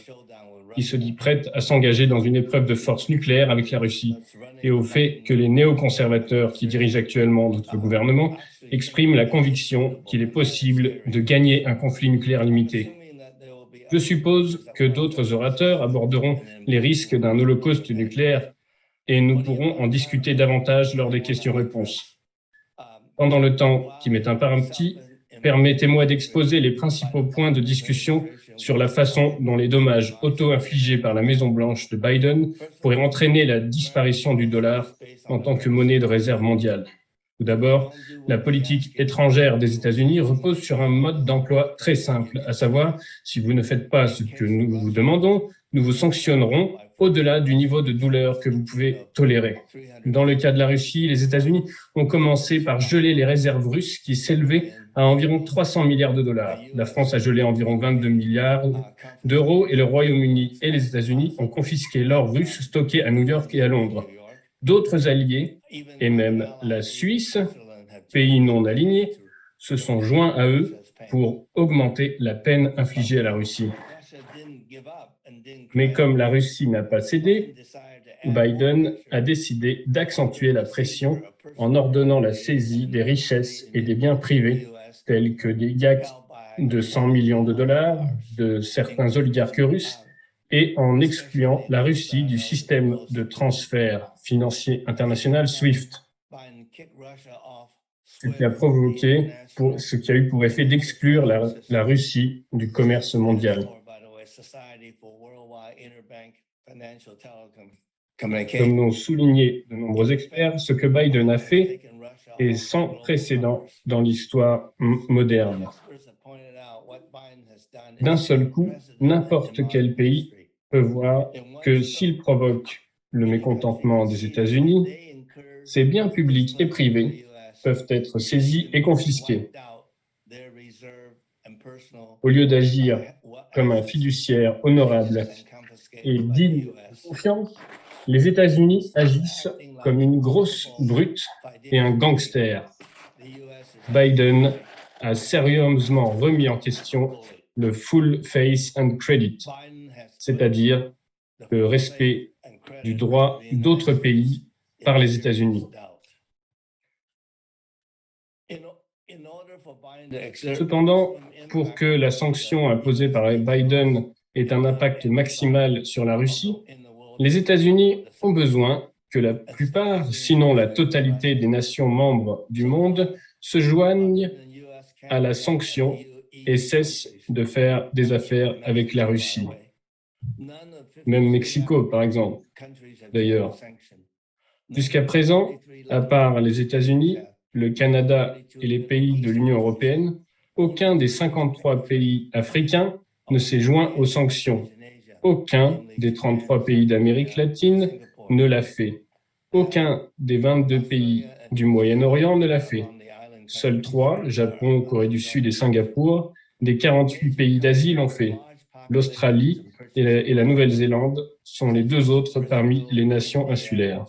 Speaker 5: qui se dit prête à s'engager dans une épreuve de force nucléaire avec la Russie, et au fait que les néoconservateurs qui dirigent actuellement notre gouvernement expriment la conviction qu'il est possible de gagner un conflit nucléaire limité. Je suppose que d'autres orateurs aborderont les risques d'un holocauste nucléaire et nous pourrons en discuter davantage lors des questions-réponses. Pendant le temps qui m'est imparti, permettez-moi d'exposer les principaux points de discussion sur la façon dont les dommages auto-infligés par la Maison-Blanche de Biden pourraient entraîner la disparition du dollar en tant que monnaie de réserve mondiale. Tout d'abord, la politique étrangère des États-Unis repose sur un mode d'emploi très simple, à savoir, si vous ne faites pas ce que nous vous demandons, nous vous sanctionnerons au-delà du niveau de douleur que vous pouvez tolérer. Dans le cas de la Russie, les États-Unis ont commencé par geler les réserves russes qui s'élevaient à environ 300 milliards de dollars. La France a gelé environ 22 milliards d'euros et le Royaume-Uni et les États-Unis ont confisqué l'or russe stocké à New York et à Londres. D'autres alliés, et même la Suisse, pays non aligné, se sont joints à eux pour augmenter la peine infligée à la Russie. Mais comme la Russie n'a pas cédé, Biden a décidé d'accentuer la pression en ordonnant la saisie des richesses et des biens privés, tels que des yachts de 100 millions de dollars de certains oligarques russes, et en excluant la Russie du système de transfert financier international SWIFT. Ce qui a eu pour effet d'exclure la Russie du commerce mondial. Comme l'ont souligné de nombreux experts, ce que Biden a fait est sans précédent dans l'histoire moderne. D'un seul coup, n'importe quel pays peut voir que s'il provoque le mécontentement des États-Unis, ses biens publics et privés peuvent être saisis et confisqués. Au lieu d'agir comme un fiduciaire honorable et digne de confiance, les États-Unis agissent comme une grosse brute et un gangster. Biden a sérieusement remis en question le full face and credit, c'est-à-dire le respect du droit d'autres pays par les États-Unis. Cependant, pour que la sanction imposée par Biden ait un impact maximal sur la Russie, les États-Unis ont besoin que la plupart, sinon la totalité des nations membres du monde, se joignent à la sanction et cessent de faire des affaires avec la Russie. Même Mexico, par exemple, d'ailleurs. Jusqu'à présent, à part les États-Unis, le Canada et les pays de l'Union européenne, aucun des 53 pays africains ne s'est joint aux sanctions. Aucun des 33 pays d'Amérique latine ne l'a fait. Aucun des 22 pays du Moyen-Orient ne l'a fait. Seuls 3, Japon, Corée du Sud et Singapour, des 48 pays d'Asie l'ont fait. L'Australie et la Nouvelle-Zélande sont les 2 autres parmi les nations insulaires.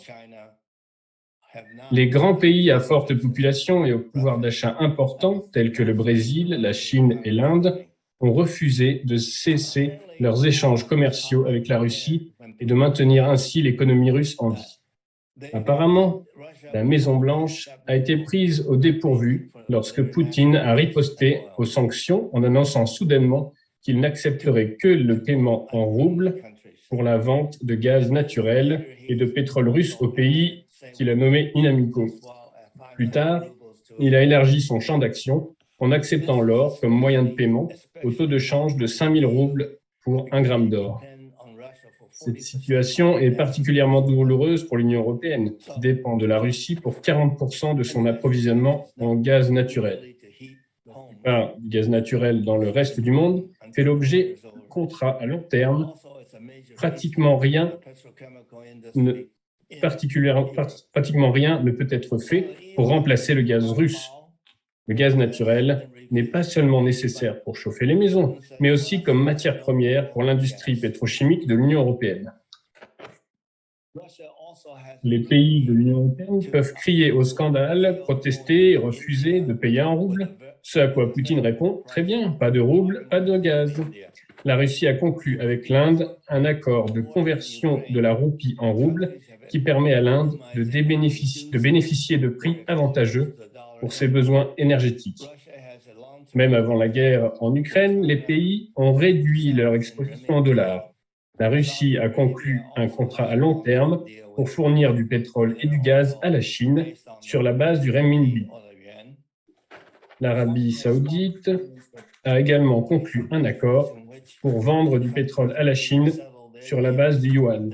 Speaker 5: Les grands pays à forte population et au pouvoir d'achat important, tels que le Brésil, la Chine et l'Inde, ont refusé de cesser leurs échanges commerciaux avec la Russie et de maintenir ainsi l'économie russe en vie. Apparemment, la Maison-Blanche a été prise au dépourvu lorsque Poutine a riposté aux sanctions en annonçant soudainement qu'il n'accepterait que le paiement en roubles pour la vente de gaz naturel et de pétrole russe aux pays qu'il a nommés inamicaux. Plus tard, il a élargi son champ d'action en acceptant l'or comme moyen de paiement au taux de change de 5000 roubles pour 1 gramme d'or. Cette situation est particulièrement douloureuse pour l'Union européenne, qui dépend de la Russie pour 40% de son approvisionnement en gaz naturel. La plupart du gaz naturel dans le reste du monde fait l'objet de contrats à long terme. Pratiquement rien ne peut être fait pour remplacer le gaz russe. Le gaz naturel n'est pas seulement nécessaire pour chauffer les maisons, mais aussi comme matière première pour l'industrie pétrochimique de l'Union européenne. Les pays de l'Union européenne peuvent crier au scandale, protester et refuser de payer en roubles, ce à quoi Poutine répond « Très bien, pas de roubles, pas de gaz ». La Russie a conclu avec l'Inde un accord de conversion de la roupie en roubles qui permet à l'Inde de bénéficier de prix avantageux pour ses besoins énergétiques. Même avant la guerre en Ukraine, les pays ont réduit leur exposition en dollars. La Russie a conclu un contrat à long terme pour fournir du pétrole et du gaz à la Chine sur la base du renminbi. L'Arabie saoudite a également conclu un accord pour vendre du pétrole à la Chine sur la base du yuan.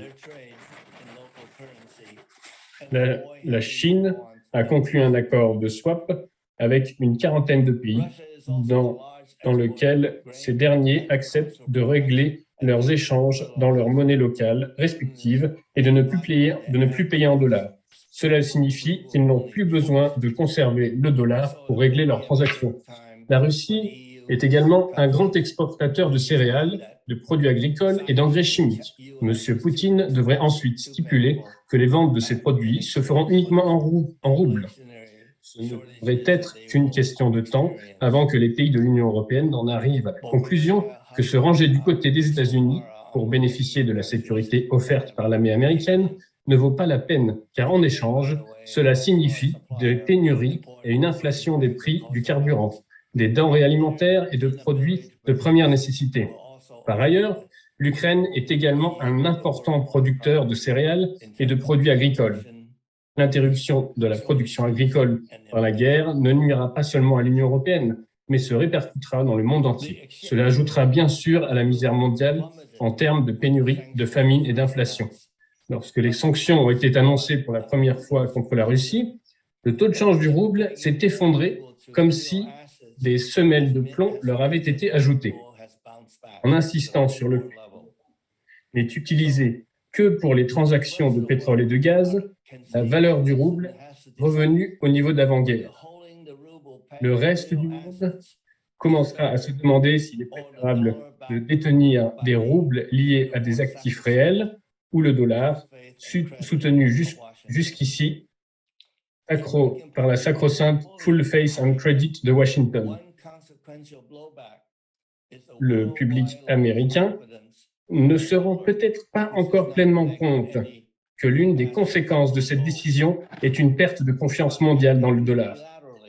Speaker 5: La Chine a conclu un accord de swap avec une quarantaine de pays dans lequel ces derniers acceptent de régler leurs échanges dans leur monnaie locale respective et de ne plus payer en dollars. Cela signifie qu'ils n'ont plus besoin de conserver le dollar pour régler leurs transactions. La Russie est également un grand exportateur de céréales, de produits agricoles et d'engrais chimiques. Monsieur Poutine devrait ensuite stipuler que les ventes de ces produits se feront uniquement en roubles. Ce ne devrait être qu'une question de temps avant que les pays de l'Union européenne n'en arrivent à la conclusion que se ranger du côté des États-Unis pour bénéficier de la sécurité offerte par l'armée américaine ne vaut pas la peine, car en échange, cela signifie des pénuries et une inflation des prix du carburant, des denrées alimentaires et de produits de première nécessité. Par ailleurs, l'Ukraine est également un important producteur de céréales et de produits agricoles. L'interruption de la production agricole par la guerre ne nuira pas seulement à l'Union européenne, mais se répercutera dans le monde entier. Cela ajoutera bien sûr à la misère mondiale en termes de pénurie, de famine et d'inflation. Lorsque les sanctions ont été annoncées pour la première fois contre la Russie, le taux de change du rouble s'est effondré comme si des semelles de plomb leur avaient été ajoutées. En insistant sur le fait n'est utilisé que pour les transactions de pétrole et de gaz, la valeur du rouble revenue au niveau d'avant-guerre. Le reste du monde commencera à se demander s'il est préférable de détenir des roubles liés à des actifs réels ou le dollar, soutenu jusqu'ici, accro par la sacro-sainte Full Faith and Credit de Washington. Le public américain ne se rend peut-être pas encore pleinement compte que l'une des conséquences de cette décision est une perte de confiance mondiale dans le dollar,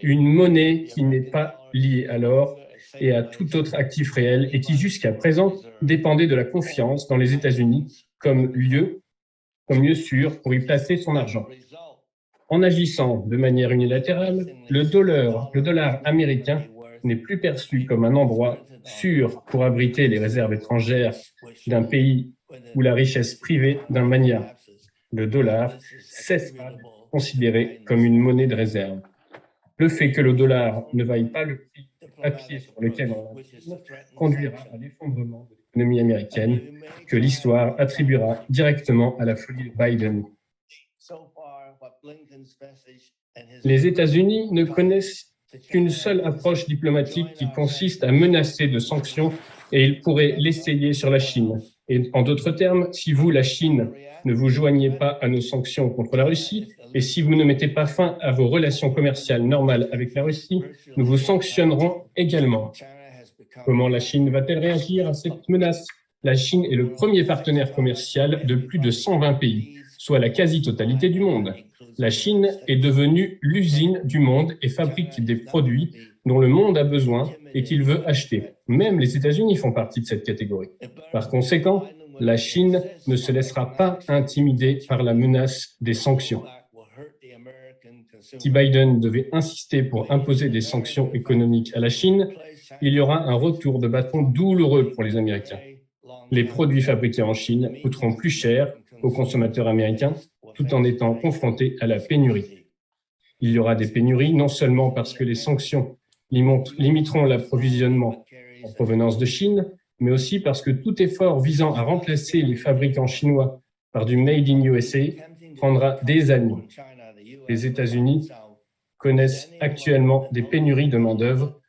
Speaker 5: une monnaie qui n'est pas liée à l'or et à tout autre actif réel et qui jusqu'à présent dépendait de la confiance dans les États-Unis comme lieu sûr pour y placer son argent. En agissant de manière unilatérale, le dollar américain n'est plus perçu comme un endroit sûr pour abriter les réserves étrangères d'un pays ou la richesse privée d'un magnat. Le dollar cessera d'être considéré comme une monnaie de réserve. Le fait que le dollar ne vaille pas le prix du papier sur lequel on l'imprime conduira à l'effondrement de l'économie américaine que l'histoire attribuera directement à la folie de Biden. Les États-Unis ne connaissent qu'une seule approche diplomatique qui consiste à menacer de sanctions et ils pourraient l'essayer sur la Chine. Et en d'autres termes, si vous, la Chine, ne vous joignez pas à nos sanctions contre la Russie et si vous ne mettez pas fin à vos relations commerciales normales avec la Russie, nous vous sanctionnerons également. Comment la Chine va-t-elle réagir à cette menace? La Chine est le premier partenaire commercial de plus de 120 pays, soit la quasi-totalité du monde. La Chine est devenue l'usine du monde et fabrique des produits dont le monde a besoin et qu'il veut acheter. Même les États-Unis font partie de cette catégorie. Par conséquent, la Chine ne se laissera pas intimider par la menace des sanctions. Si Biden devait insister pour imposer des sanctions économiques à la Chine, il y aura un retour de bâton douloureux pour les Américains. Les produits fabriqués en Chine coûteront plus cher aux consommateurs américains tout en étant confrontés à la pénurie. Il y aura des pénuries non seulement parce que les sanctions limiteront l'approvisionnement en provenance de Chine, mais aussi parce que tout effort visant à remplacer les fabricants chinois par du Made in USA prendra des années. Les États-Unis connaissent actuellement des pénuries de main-d'œuvre.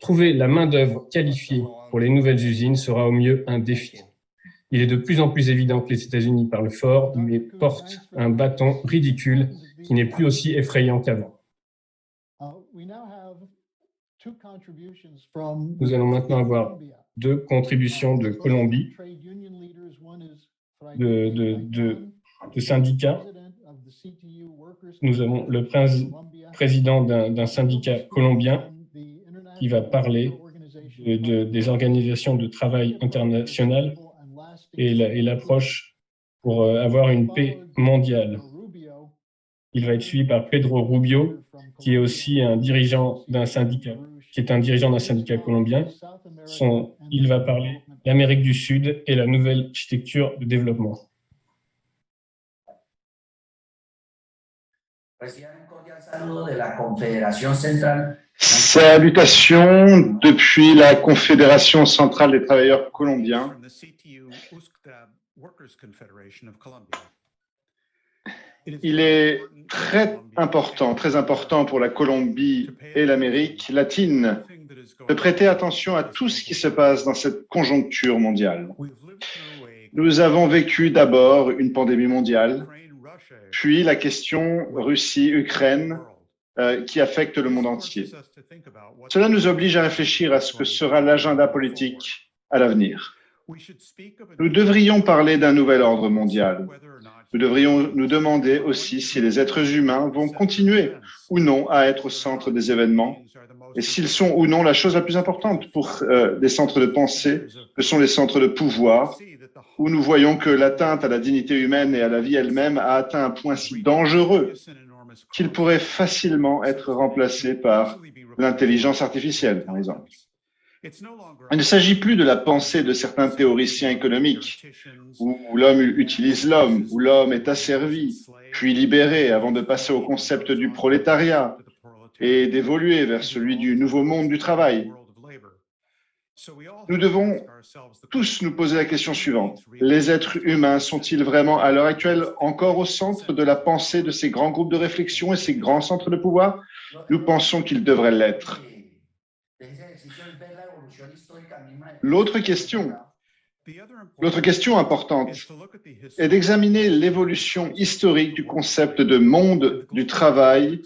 Speaker 5: Trouver la main-d'œuvre qualifiée pour les nouvelles usines sera au mieux un défi. Il est de plus en plus évident que les États-Unis parlent fort, mais portent un bâton ridicule qui n'est plus aussi effrayant qu'avant. Nous allons maintenant avoir 2 contributions de Colombie, de syndicats. Nous avons le président d'un syndicat colombien qui va parler des organisations de travail internationales et l'approche pour avoir une paix mondiale. Il va être suivi par Pedro Rubio, qui est aussi un dirigeant d'un syndicat, colombien. Il va parler l'Amérique du Sud et la nouvelle architecture de développement.
Speaker 6: Reciban un cordial saludo de la Confederación Central
Speaker 2: Salutations depuis la Confédération centrale des travailleurs colombiens. Il est très important pour la Colombie et l'Amérique latine de prêter attention à tout ce qui se passe dans cette conjoncture mondiale. Nous avons vécu d'abord une pandémie mondiale, puis la question Russie-Ukraine qui affecte le monde entier. Cela nous oblige à réfléchir à ce que sera l'agenda politique à l'avenir. Nous devrions parler d'un nouvel ordre mondial. Nous devrions nous demander aussi si les êtres humains vont continuer ou non à être au centre des événements et s'ils sont ou non la chose la plus importante pour des centres de pensée que sont les centres de pouvoir, où nous voyons que l'atteinte à la dignité humaine et à la vie elle-même a atteint un point si dangereux qu'il pourrait facilement être remplacé par l'intelligence artificielle, par exemple. Il ne s'agit plus de la pensée de certains théoriciens économiques, où l'homme utilise l'homme, où l'homme est asservi, puis libéré avant de passer au concept du prolétariat et d'évoluer vers celui du nouveau monde du travail. Nous devons tous nous poser la question suivante. Les êtres humains sont-ils vraiment à l'heure actuelle encore au centre de la pensée de ces grands groupes de réflexion et ces grands centres de pouvoir? Nous pensons qu'ils devraient l'être. L'autre question importante est d'examiner l'évolution historique du concept de monde du travail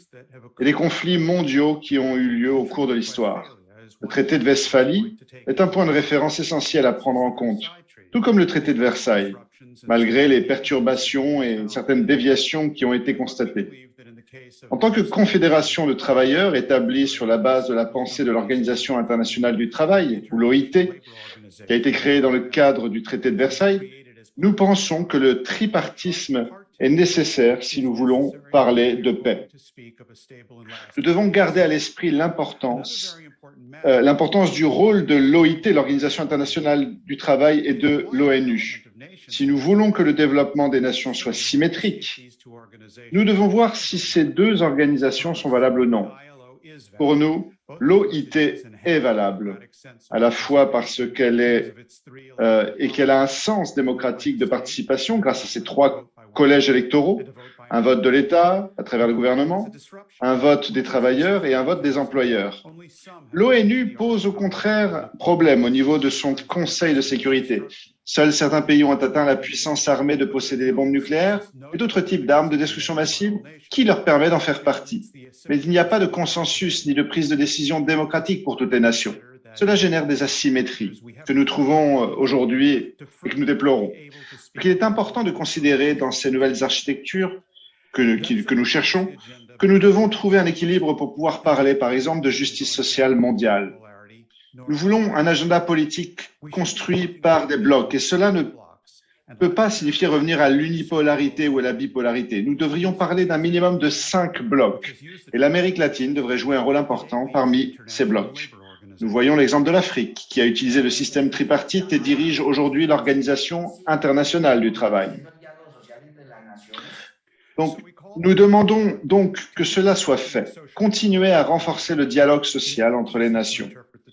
Speaker 2: et des conflits mondiaux qui ont eu lieu au cours de l'histoire. Le traité de Westphalie est un point de référence essentiel à prendre en compte, tout comme le traité de Versailles, malgré les perturbations et certaines déviations qui ont été constatées. En tant que confédération de travailleurs établie sur la base de la pensée de l'Organisation internationale du travail, ou l'OIT, qui a été créée dans le cadre du traité de Versailles, nous pensons que le tripartisme est nécessaire si nous voulons parler de paix. Nous devons garder à l'esprit l'importance du rôle de l'OIT, l'Organisation internationale du travail, et de l'ONU. Si nous voulons que le développement des nations soit symétrique, nous devons voir si ces deux organisations sont valables ou non. Pour nous, l'OIT est valable, à la fois parce qu'elle est et qu'elle a un sens démocratique de participation grâce à ces trois collèges électoraux, un vote de l'État à travers le gouvernement, un vote des travailleurs et un vote des employeurs. L'ONU pose au contraire problème au niveau de son Conseil de sécurité. Seuls certains pays ont atteint la puissance armée de posséder des bombes nucléaires et d'autres types d'armes de destruction massive qui leur permet d'en faire partie. Mais il n'y a pas de consensus ni de prise de décision démocratique pour toutes les nations. Cela génère des asymétries que nous trouvons aujourd'hui et que nous déplorons. Il est important de considérer dans ces nouvelles architectures que nous cherchons que nous devons trouver un équilibre pour pouvoir parler, par exemple, de justice sociale mondiale. Nous voulons un agenda politique construit par des blocs et cela ne peut pas signifier revenir à l'unipolarité ou à la bipolarité. Nous devrions parler d'un minimum de 5 blocs et l'Amérique latine devrait jouer un rôle important parmi ces blocs. Nous voyons l'exemple de l'Afrique qui a utilisé le système tripartite et dirige aujourd'hui l'Organisation internationale du travail. Donc, nous demandons donc que cela soit fait. Continuer à renforcer le dialogue social entre les nations.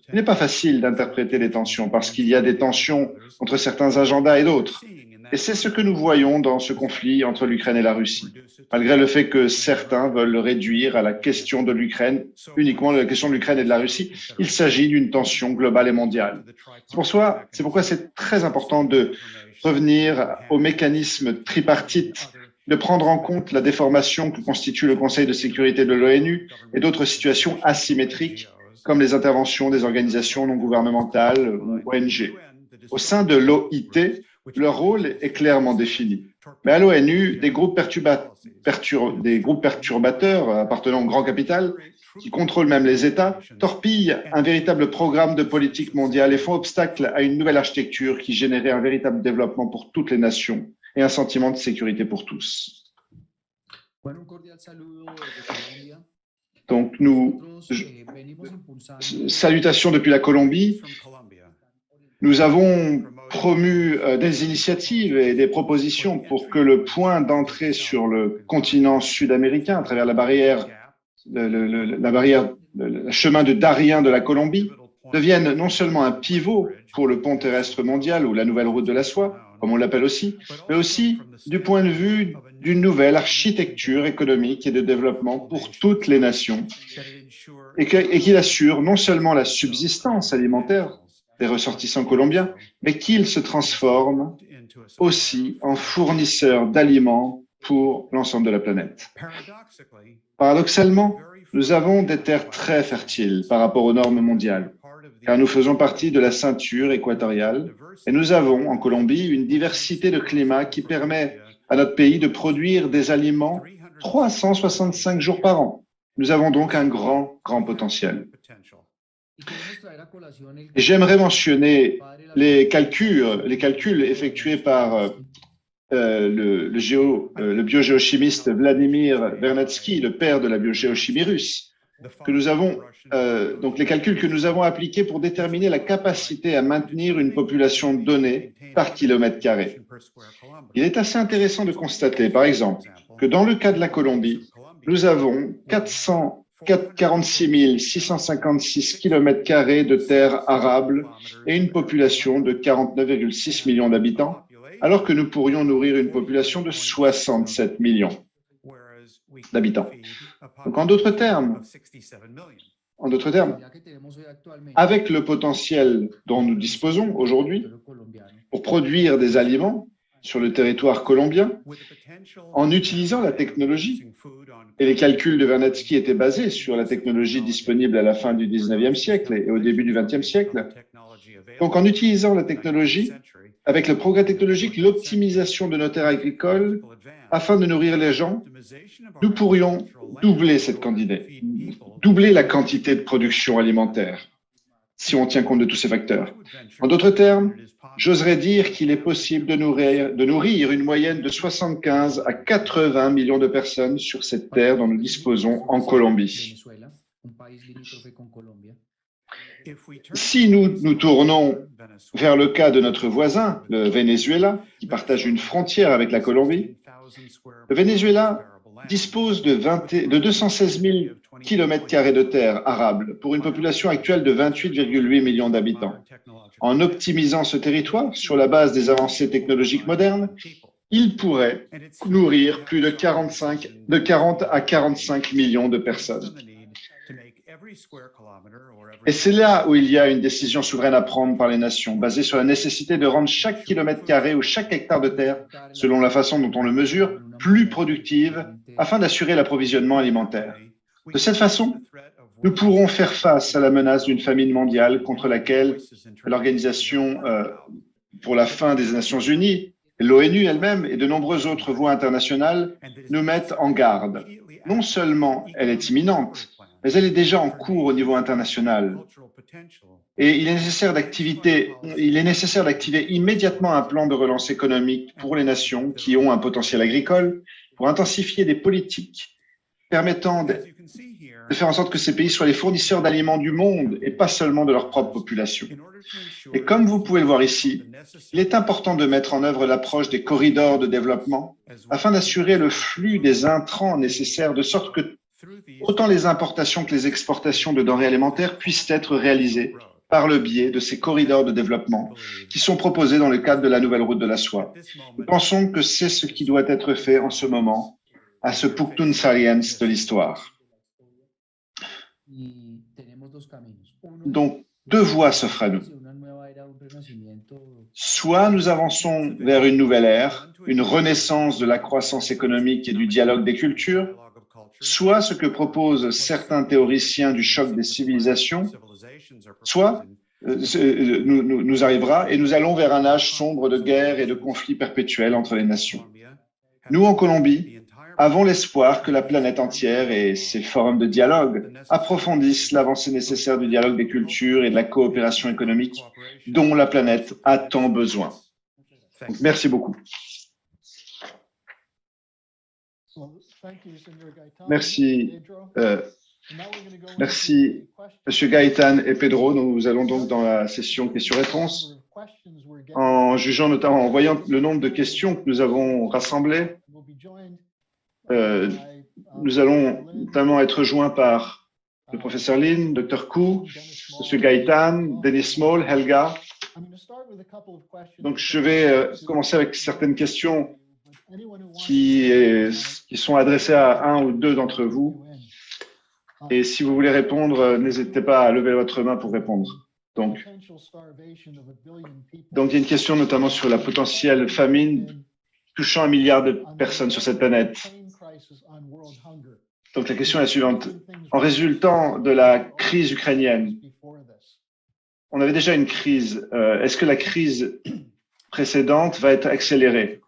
Speaker 2: Il n'est pas facile d'interpréter les tensions parce qu'il y a des tensions entre certains agendas et d'autres. Et c'est ce que nous voyons dans ce conflit entre l'Ukraine et la Russie. Malgré le fait que certains veulent le réduire à la question de l'Ukraine, uniquement la question de l'Ukraine et de la Russie, il s'agit d'une tension globale et mondiale. C'est pourquoi c'est très important de revenir au mécanisme tripartite, de prendre en compte la déformation que constitue le Conseil de sécurité de l'ONU et d'autres situations asymétriques comme les interventions des organisations non gouvernementales ou ONG. Au sein de l'OIT, leur rôle est clairement défini. Mais à l'ONU, des groupes perturbateurs appartenant au grand capital, qui contrôlent même les États, torpillent un véritable programme de politique mondiale et font obstacle à une nouvelle architecture qui générait un véritable développement pour toutes les nations et un sentiment de sécurité pour tous. Donc, salutations depuis la Colombie. Nous avons promu des initiatives et des propositions pour que le point d'entrée sur le continent sud-américain, à travers la barrière le chemin de Darien de la Colombie devienne non seulement un pivot pour le pont terrestre mondial ou la nouvelle route de la soie, comme on l'appelle aussi, mais aussi du point de vue d'une nouvelle architecture économique et de développement pour toutes les nations et qu'il assure non seulement la subsistance alimentaire des ressortissants colombiens, mais qu'il se transforme aussi en fournisseur d'aliments pour l'ensemble de la planète. Paradoxalement, nous avons des terres très fertiles par rapport aux normes mondiales, car nous faisons partie de la ceinture équatoriale et nous avons en Colombie une diversité de climats qui permet à notre pays de produire des aliments 365 jours par an. Nous avons donc un grand potentiel. Et j'aimerais mentionner les calculs effectués par le biogéochimiste Vladimir Vernadsky, le père de la biogéochimie russe, que nous avons, donc les calculs que nous avons appliqués pour déterminer la capacité à maintenir une population donnée par kilomètre carré. Il est assez intéressant de constater, par exemple, que dans le cas de la Colombie, nous avons 46 656 km² de terres arables et une population de 49,6 millions d'habitants, alors que nous pourrions nourrir une population de 67 millions d'habitants. Donc, en d'autres termes, avec le potentiel dont nous disposons aujourd'hui pour produire des aliments sur le territoire colombien, en utilisant la technologie, et les calculs de Vernadsky étaient basés sur la technologie disponible à la fin du 19e siècle et au début du 20e siècle. Donc, en utilisant la technologie, avec le progrès technologique, l'optimisation de nos terres agricoles, afin de nourrir les gens, nous pourrions doubler la quantité de production alimentaire, si on tient compte de tous ces facteurs. En d'autres termes, j'oserais dire qu'il est possible de nourrir une moyenne de 75 à 80 millions de personnes sur cette terre dont nous disposons en Colombie. Si nous tournons vers le cas de notre voisin, le Venezuela, qui partage une frontière avec la Colombie, le Venezuela dispose de 216 000 km² de terres arables pour une population actuelle de 28,8 millions d'habitants. En optimisant ce territoire sur la base des avancées technologiques modernes, il pourrait nourrir plus de 40 à 45 millions de personnes. Et c'est là où il y a une décision souveraine à prendre par les nations, basée sur la nécessité de rendre chaque kilomètre carré ou chaque hectare de terre, selon la façon dont on le mesure, plus productive afin d'assurer l'approvisionnement alimentaire. De cette façon, nous pourrons faire face à la menace d'une famine mondiale contre laquelle l'Organisation pour la faim des Nations Unies, l'ONU elle-même et de nombreuses autres voies internationales nous mettent en garde. Non seulement elle est imminente, mais elle est déjà en cours au niveau international. Et il est nécessaire d'activer immédiatement un plan de relance économique pour les nations qui ont un potentiel agricole, pour intensifier des politiques permettant de faire en sorte que ces pays soient les fournisseurs d'aliments du monde et pas seulement de leur propre population. Et comme vous pouvez le voir ici, il est important de mettre en œuvre l'approche des corridors de développement afin d'assurer le flux des intrants nécessaires de sorte que autant les importations que les exportations de denrées alimentaires puissent être réalisées par le biais de ces corridors de développement qui sont proposés dans le cadre de la nouvelle route de la soie. Nous pensons que c'est ce qui doit être fait en ce moment, à ce punctum saliens de l'histoire. Donc, deux voies s'offrent à nous. Soit nous avançons vers une nouvelle ère, une renaissance de la croissance économique et du dialogue des cultures, soit ce que proposent certains théoriciens du choc des civilisations, soit nous arrivera et nous allons vers un âge sombre de guerre et de conflits perpétuels entre les nations. Nous, en Colombie, avons l'espoir que la planète entière et ses forums de dialogue approfondissent l'avancée nécessaire du dialogue des cultures et de la coopération économique dont la planète a tant besoin. Donc, merci beaucoup. Merci, merci, M. Gaëtan et Pedro. Nous allons donc dans la session questions-réponses. En jugeant notamment, en voyant le nombre de questions que nous avons rassemblées, nous allons notamment être joints par le professeur Lin, Dr. Koo, M. Gaëtan, Denis Small, Helga. Donc, je vais commencer avec certaines questions qui sont adressées à un ou deux d'entre vous. Et si vous voulez répondre, n'hésitez pas à lever votre main pour répondre. Donc, il y a une question notamment sur la potentielle famine touchant 1 milliard de personnes sur cette planète. Donc, la question est la suivante. En résultant de la crise ukrainienne, on avait déjà une crise. Est-ce que la crise précédente va être accélérée?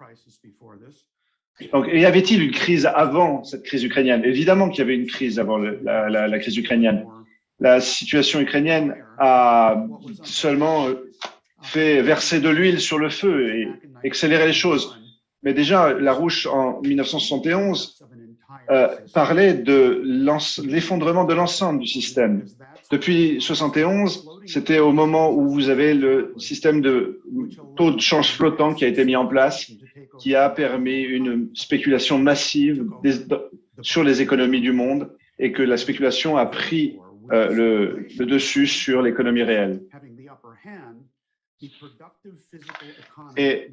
Speaker 2: Donc, y avait-il une crise avant cette crise ukrainienne? Évidemment qu'il y avait une crise avant la crise ukrainienne. La situation ukrainienne a seulement fait verser de l'huile sur le feu et accélérer les choses. Mais déjà, Larouche, en 1971, parlait de l'effondrement de l'ensemble du système. Depuis 1971, c'était au moment où vous avez le système de taux de change flottant qui a été mis en place, qui a permis une spéculation massive sur les économies du monde et que la spéculation a pris le dessus sur l'économie réelle. Et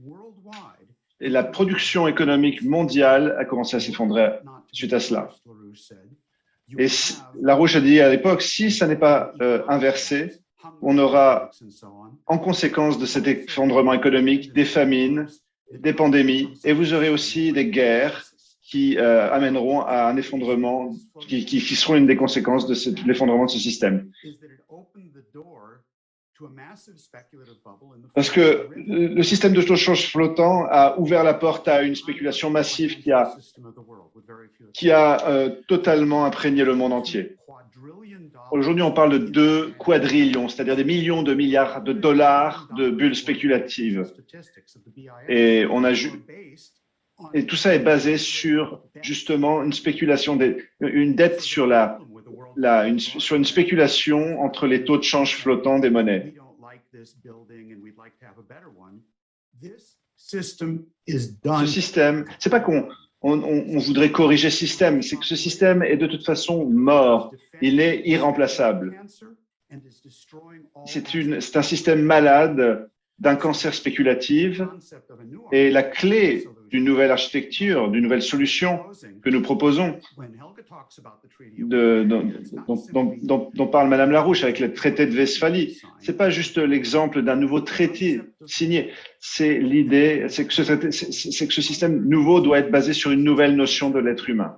Speaker 2: la production économique mondiale a commencé à s'effondrer suite à cela. Et Larouche a dit à l'époque, si ça n'est pas inversé, on aura en conséquence de cet effondrement économique des famines, des pandémies, et vous aurez aussi des guerres qui amèneront à un effondrement, qui seront une des conséquences de l'effondrement de ce système. Parce que le système de taux de change flottant a ouvert la porte à une spéculation massive qui a totalement imprégné le monde entier. Aujourd'hui, on parle de 2 quadrillions, c'est-à-dire des millions de milliards de dollars de bulles spéculatives. Et tout ça est basé sur justement une spéculation, une dette sur sur une spéculation entre les taux de change flottants des monnaies. Ce système, c'est pas qu'on voudrait corriger ce système, c'est que ce système est de toute façon mort, il est irremplaçable. C'est un système malade d'un cancer spéculatif et la clé d'une nouvelle architecture, d'une nouvelle solution que nous proposons, dont parle Madame Larouche avec le traité de Westphalie. C'est pas juste l'exemple d'un nouveau traité signé. C'est l'idée, c'est que ce système nouveau doit être basé sur une nouvelle notion de l'être humain,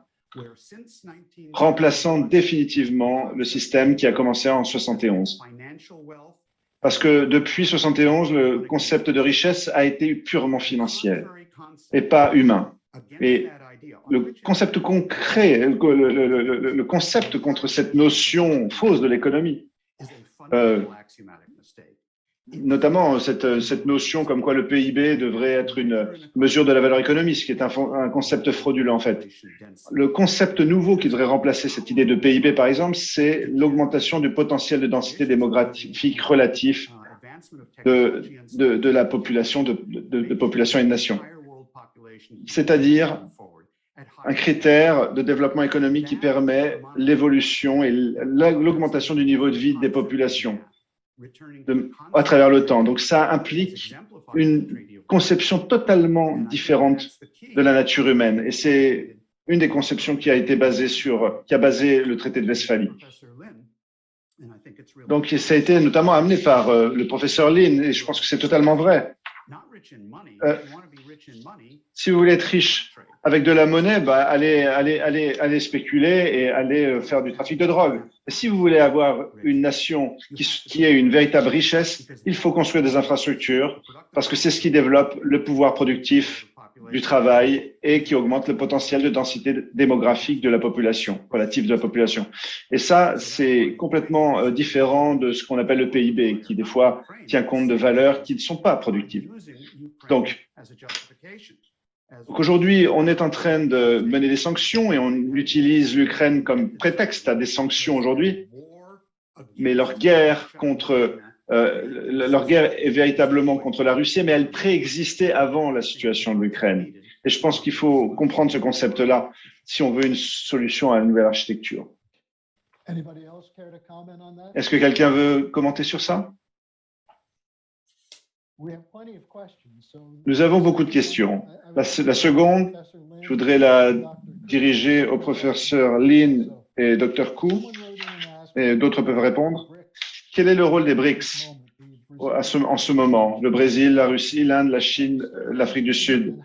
Speaker 2: remplaçant définitivement le système qui a commencé en 71. Parce que depuis 71, le concept de richesse a été purement financier et pas humain. Et le concept concret, le concept contre cette notion fausse de l'économie, notamment cette notion comme quoi le PIB devrait être une mesure de la valeur économique, ce qui est un concept frauduleux en fait. Le concept nouveau qui devrait remplacer cette idée de PIB, par exemple, c'est l'augmentation du potentiel de densité démographique relatif de la population, de population et de nation. C'est-à-dire un critère de développement économique qui permet l'évolution et l'augmentation du niveau de vie des populations à travers le temps. Donc ça implique une conception totalement différente de la nature humaine. Et c'est une des conceptions qui a basé le traité de Westphalie. Donc ça a été notamment amené par le professeur Lin, et je pense que c'est totalement vrai. Si vous voulez être riche avec de la monnaie, allez spéculer et allez faire du trafic de drogue. Et si vous voulez avoir une nation qui ait une véritable richesse, il faut construire des infrastructures parce que c'est ce qui développe le pouvoir productif du travail et qui augmente le potentiel de densité démographique de la population, relative de la population. Et ça, c'est complètement différent de ce qu'on appelle le PIB, qui des fois tient compte de valeurs qui ne sont pas productives. Donc aujourd'hui, on est en train de mener des sanctions et on utilise l'Ukraine comme prétexte à des sanctions aujourd'hui, mais leur guerre est véritablement contre la Russie, mais elle préexistait avant la situation de l'Ukraine. Et je pense qu'il faut comprendre ce concept-là si on veut une solution à la nouvelle architecture. Est-ce que quelqu'un veut commenter sur ça? Nous avons beaucoup de questions. La seconde, je voudrais la diriger au professeur Lin et Dr. Koo, et d'autres peuvent répondre. Quel est le rôle des BRICS en ce moment? Le Brésil, la Russie, l'Inde, la Chine, l'Afrique du Sud.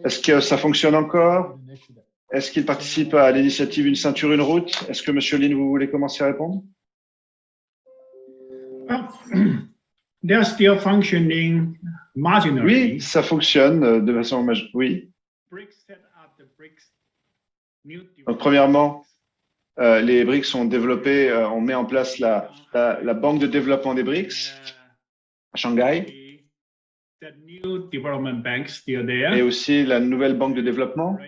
Speaker 2: Est-ce que ça fonctionne encore? Est-ce qu'ils participent à l'initiative Une ceinture, une route? Est-ce que M. Lin, vous voulez commencer à répondre?
Speaker 6: They're still functioning marginally.
Speaker 2: Oui, ça fonctionne de façon oui. Donc, premièrement, les BRICS ont développé, on met en place la banque de développement des BRICS à Shanghai. Et aussi la nouvelle banque de développement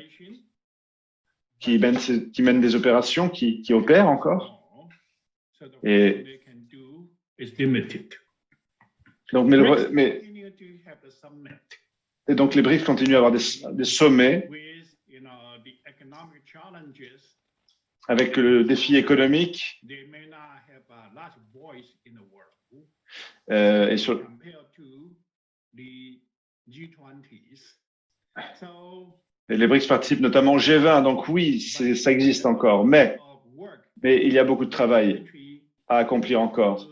Speaker 2: qui mène des opérations, qui opèrent encore. Et donc, et donc les BRICS continuent à avoir des sommets avec le défi économique et les BRICS participent notamment au G20, donc oui, ça existe encore, mais il y a beaucoup de travail à accomplir encore.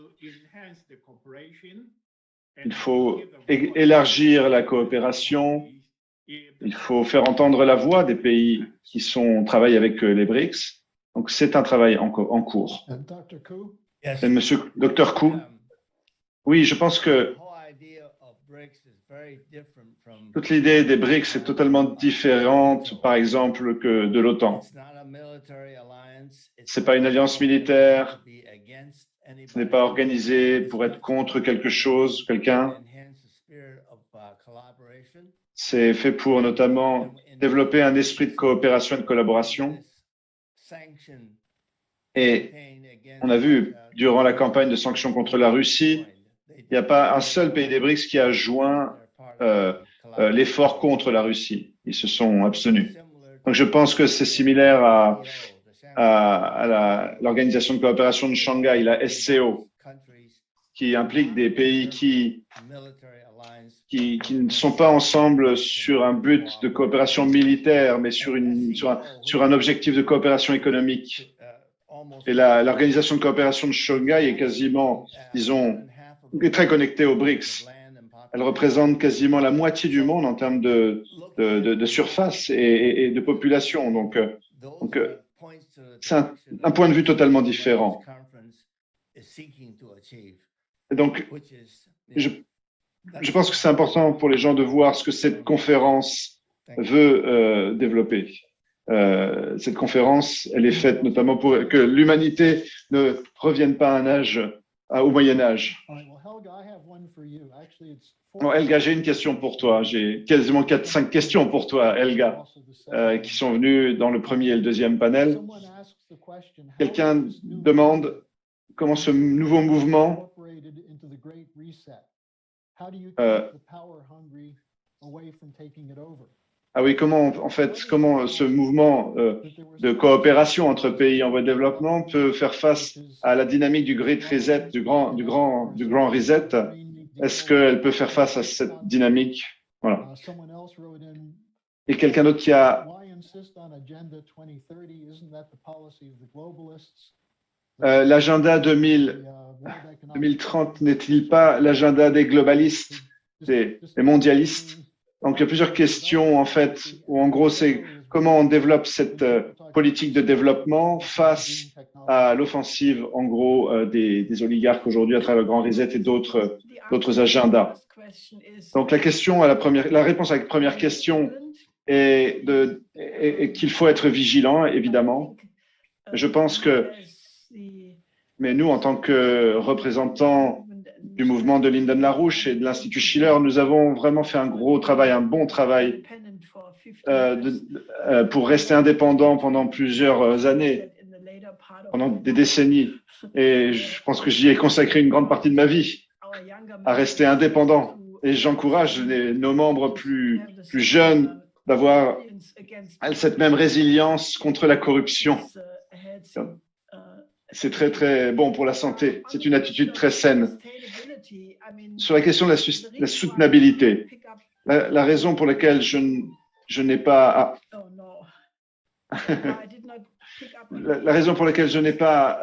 Speaker 2: Il faut élargir la coopération, il faut faire entendre la voix des pays qui travaillent avec les BRICS. Donc, c'est un travail en cours. Et Monsieur Dr. Koo, oui, je pense que toute l'idée des BRICS est totalement différente, par exemple, que de l'OTAN. Ce n'est pas une alliance militaire, ce n'est pas organisé pour être contre quelque chose, quelqu'un. C'est fait pour notamment développer un esprit de coopération et de collaboration. Et on a vu, durant la campagne de sanctions contre la Russie, il n'y a pas un seul pays des BRICS qui a joint l'effort contre la Russie. Ils se sont abstenus. Donc je pense que c'est similaire à l'Organisation de coopération de Shanghai, la SCO, qui implique des pays qui ne sont pas ensemble sur un but de coopération militaire, mais sur un objectif de coopération économique. Et l'Organisation de coopération de Shanghai est quasiment, disons, est très connectée aux BRICS. Elle représente quasiment la moitié du monde en termes de surface et de population. Donc c'est un point de vue totalement différent. Et donc, je pense que c'est important pour les gens de voir ce que cette conférence veut développer. Cette conférence, elle est faite notamment pour que l'humanité ne revienne pas au Moyen Âge. Bon, Helga, j'ai une question pour toi. J'ai quasiment 4-5 questions pour toi, Helga, qui sont venues dans le premier et le deuxième panel. Quelqu'un demande comment ce nouveau mouvement comment ce mouvement de coopération entre pays en voie de développement peut faire face à la dynamique du Great Reset, du grand reset. Est-ce qu'elle peut faire face à cette dynamique? Voilà. Et quelqu'un d'autre qui a l'agenda 2030 n'est-il pas l'agenda des globalistes, des mondialistes? Donc, il y a plusieurs questions, en fait, où en gros, c'est comment on développe cette politique de développement face à l'offensive, en gros, des oligarques aujourd'hui à travers le Grand Reset et d'autres agendas. Donc, la réponse à la première question est qu'il faut être vigilant, évidemment. Je pense mais nous, en tant que représentants du mouvement de Lyndon LaRouche et de l'Institut Schiller, nous avons vraiment fait un bon travail pour rester indépendants pendant plusieurs années, pendant des décennies. Et je pense que j'y ai consacré une grande partie de ma vie à rester indépendant. Et j'encourage nos membres plus jeunes d'avoir cette même résilience contre la corruption. c'est très, très bon pour la santé. C'est une attitude très saine. Sur la question de la soutenabilité, la raison pour laquelle je n'ai pas... la raison pour laquelle je n'ai pas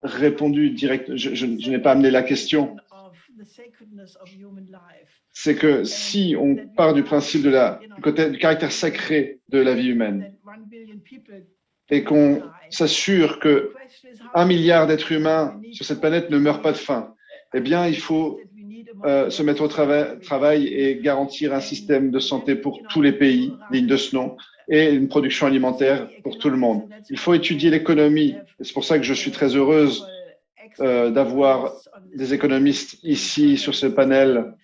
Speaker 2: répondu direct, je n'ai pas amené la question, c'est que si on part du principe du caractère sacré de la vie humaine et qu'on s'assure que 1 milliard d'êtres humains sur cette planète ne meurent pas de faim, eh bien, il faut se mettre au travail et garantir un système de santé pour tous les pays dignes de ce nom et une production alimentaire pour tout le monde. Il faut étudier l'économie. C'est pour ça que je suis très heureuse d'avoir des économistes ici sur ce panel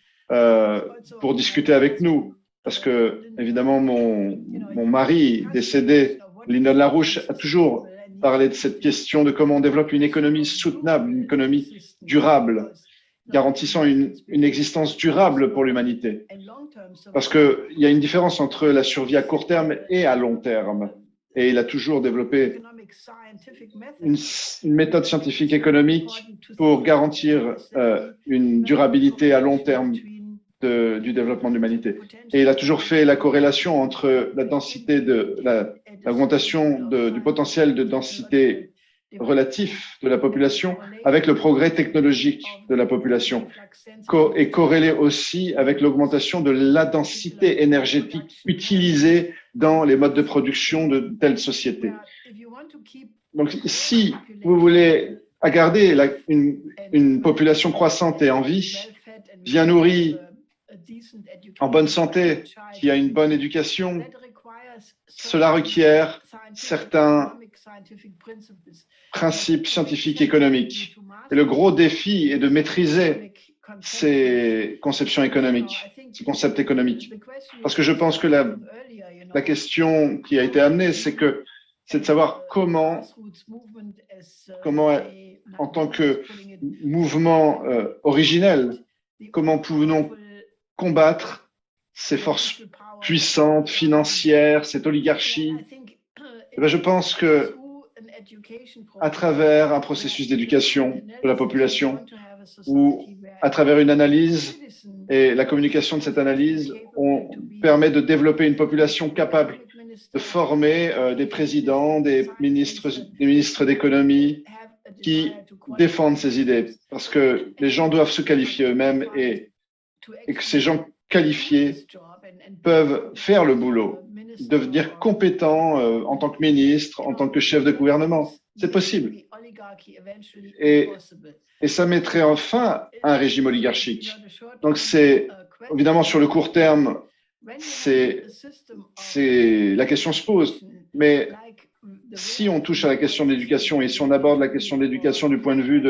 Speaker 2: pour discuter avec nous. Parce que, évidemment, mon mari décédé, Lyndon LaRouche, a toujours parlé de cette question de comment on développe une économie soutenable, une économie durable, garantissant une existence durable pour l'humanité. Parce qu'il y a une différence entre la survie à court terme et à long terme. Et il a toujours développé une méthode scientifique économique pour garantir une durabilité à long terme du développement de l'humanité. Et il a toujours fait la corrélation entre la densité l'augmentation du potentiel de densité relatif de la population avec le progrès technologique de la population et corrélé aussi avec l'augmentation de la densité énergétique utilisée dans les modes de production de telles sociétés. Donc, si vous voulez garder une population croissante et en vie, bien nourrie, en bonne santé, qui a une bonne éducation, cela requiert certains principes scientifiques et économiques. Et le gros défi est de maîtriser ces conceptions économiques, ces concepts économiques. Parce que je pense que la question qui a été amenée, c'est de savoir comment en tant que mouvement originel, comment pouvons-nous combattre ces forces puissantes, financières, cette oligarchie. Et bien, je pense que à travers un processus d'éducation de la population ou à travers une analyse et la communication de cette analyse, on permet de développer une population capable de former des présidents, des ministres d'économie qui défendent ces idées. Parce que les gens doivent se qualifier eux-mêmes et que ces gens qualifiés peuvent faire le boulot, devenir compétents en tant que ministre, en tant que chef de gouvernement. C'est possible. Et ça mettrait fin à un régime oligarchique. Donc, c'est évidemment sur le court terme, la question se pose. Mais si on touche à la question de l'éducation et si on aborde la question de l'éducation du point de vue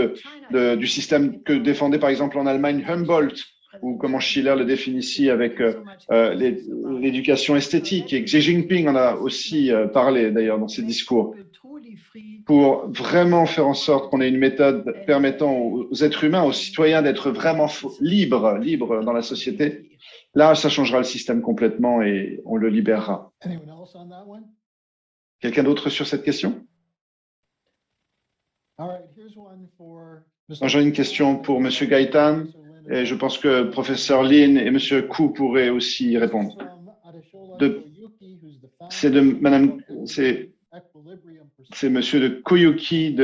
Speaker 2: du système que défendait par exemple en Allemagne Humboldt, ou comment Schiller le définit ici avec l'éducation esthétique. Et Xi Jinping en a aussi parlé d'ailleurs dans ses discours, pour vraiment faire en sorte qu'on ait une méthode permettant aux êtres humains, aux citoyens d'être vraiment libres dans la société. Là, ça changera le système complètement et on le libérera. Quelqu'un d'autre sur cette question? J'en ai une question pour M. Gaëtan. Et je pense que professeur Lin et Monsieur Koo pourraient aussi y répondre. C'est Monsieur de Koyuki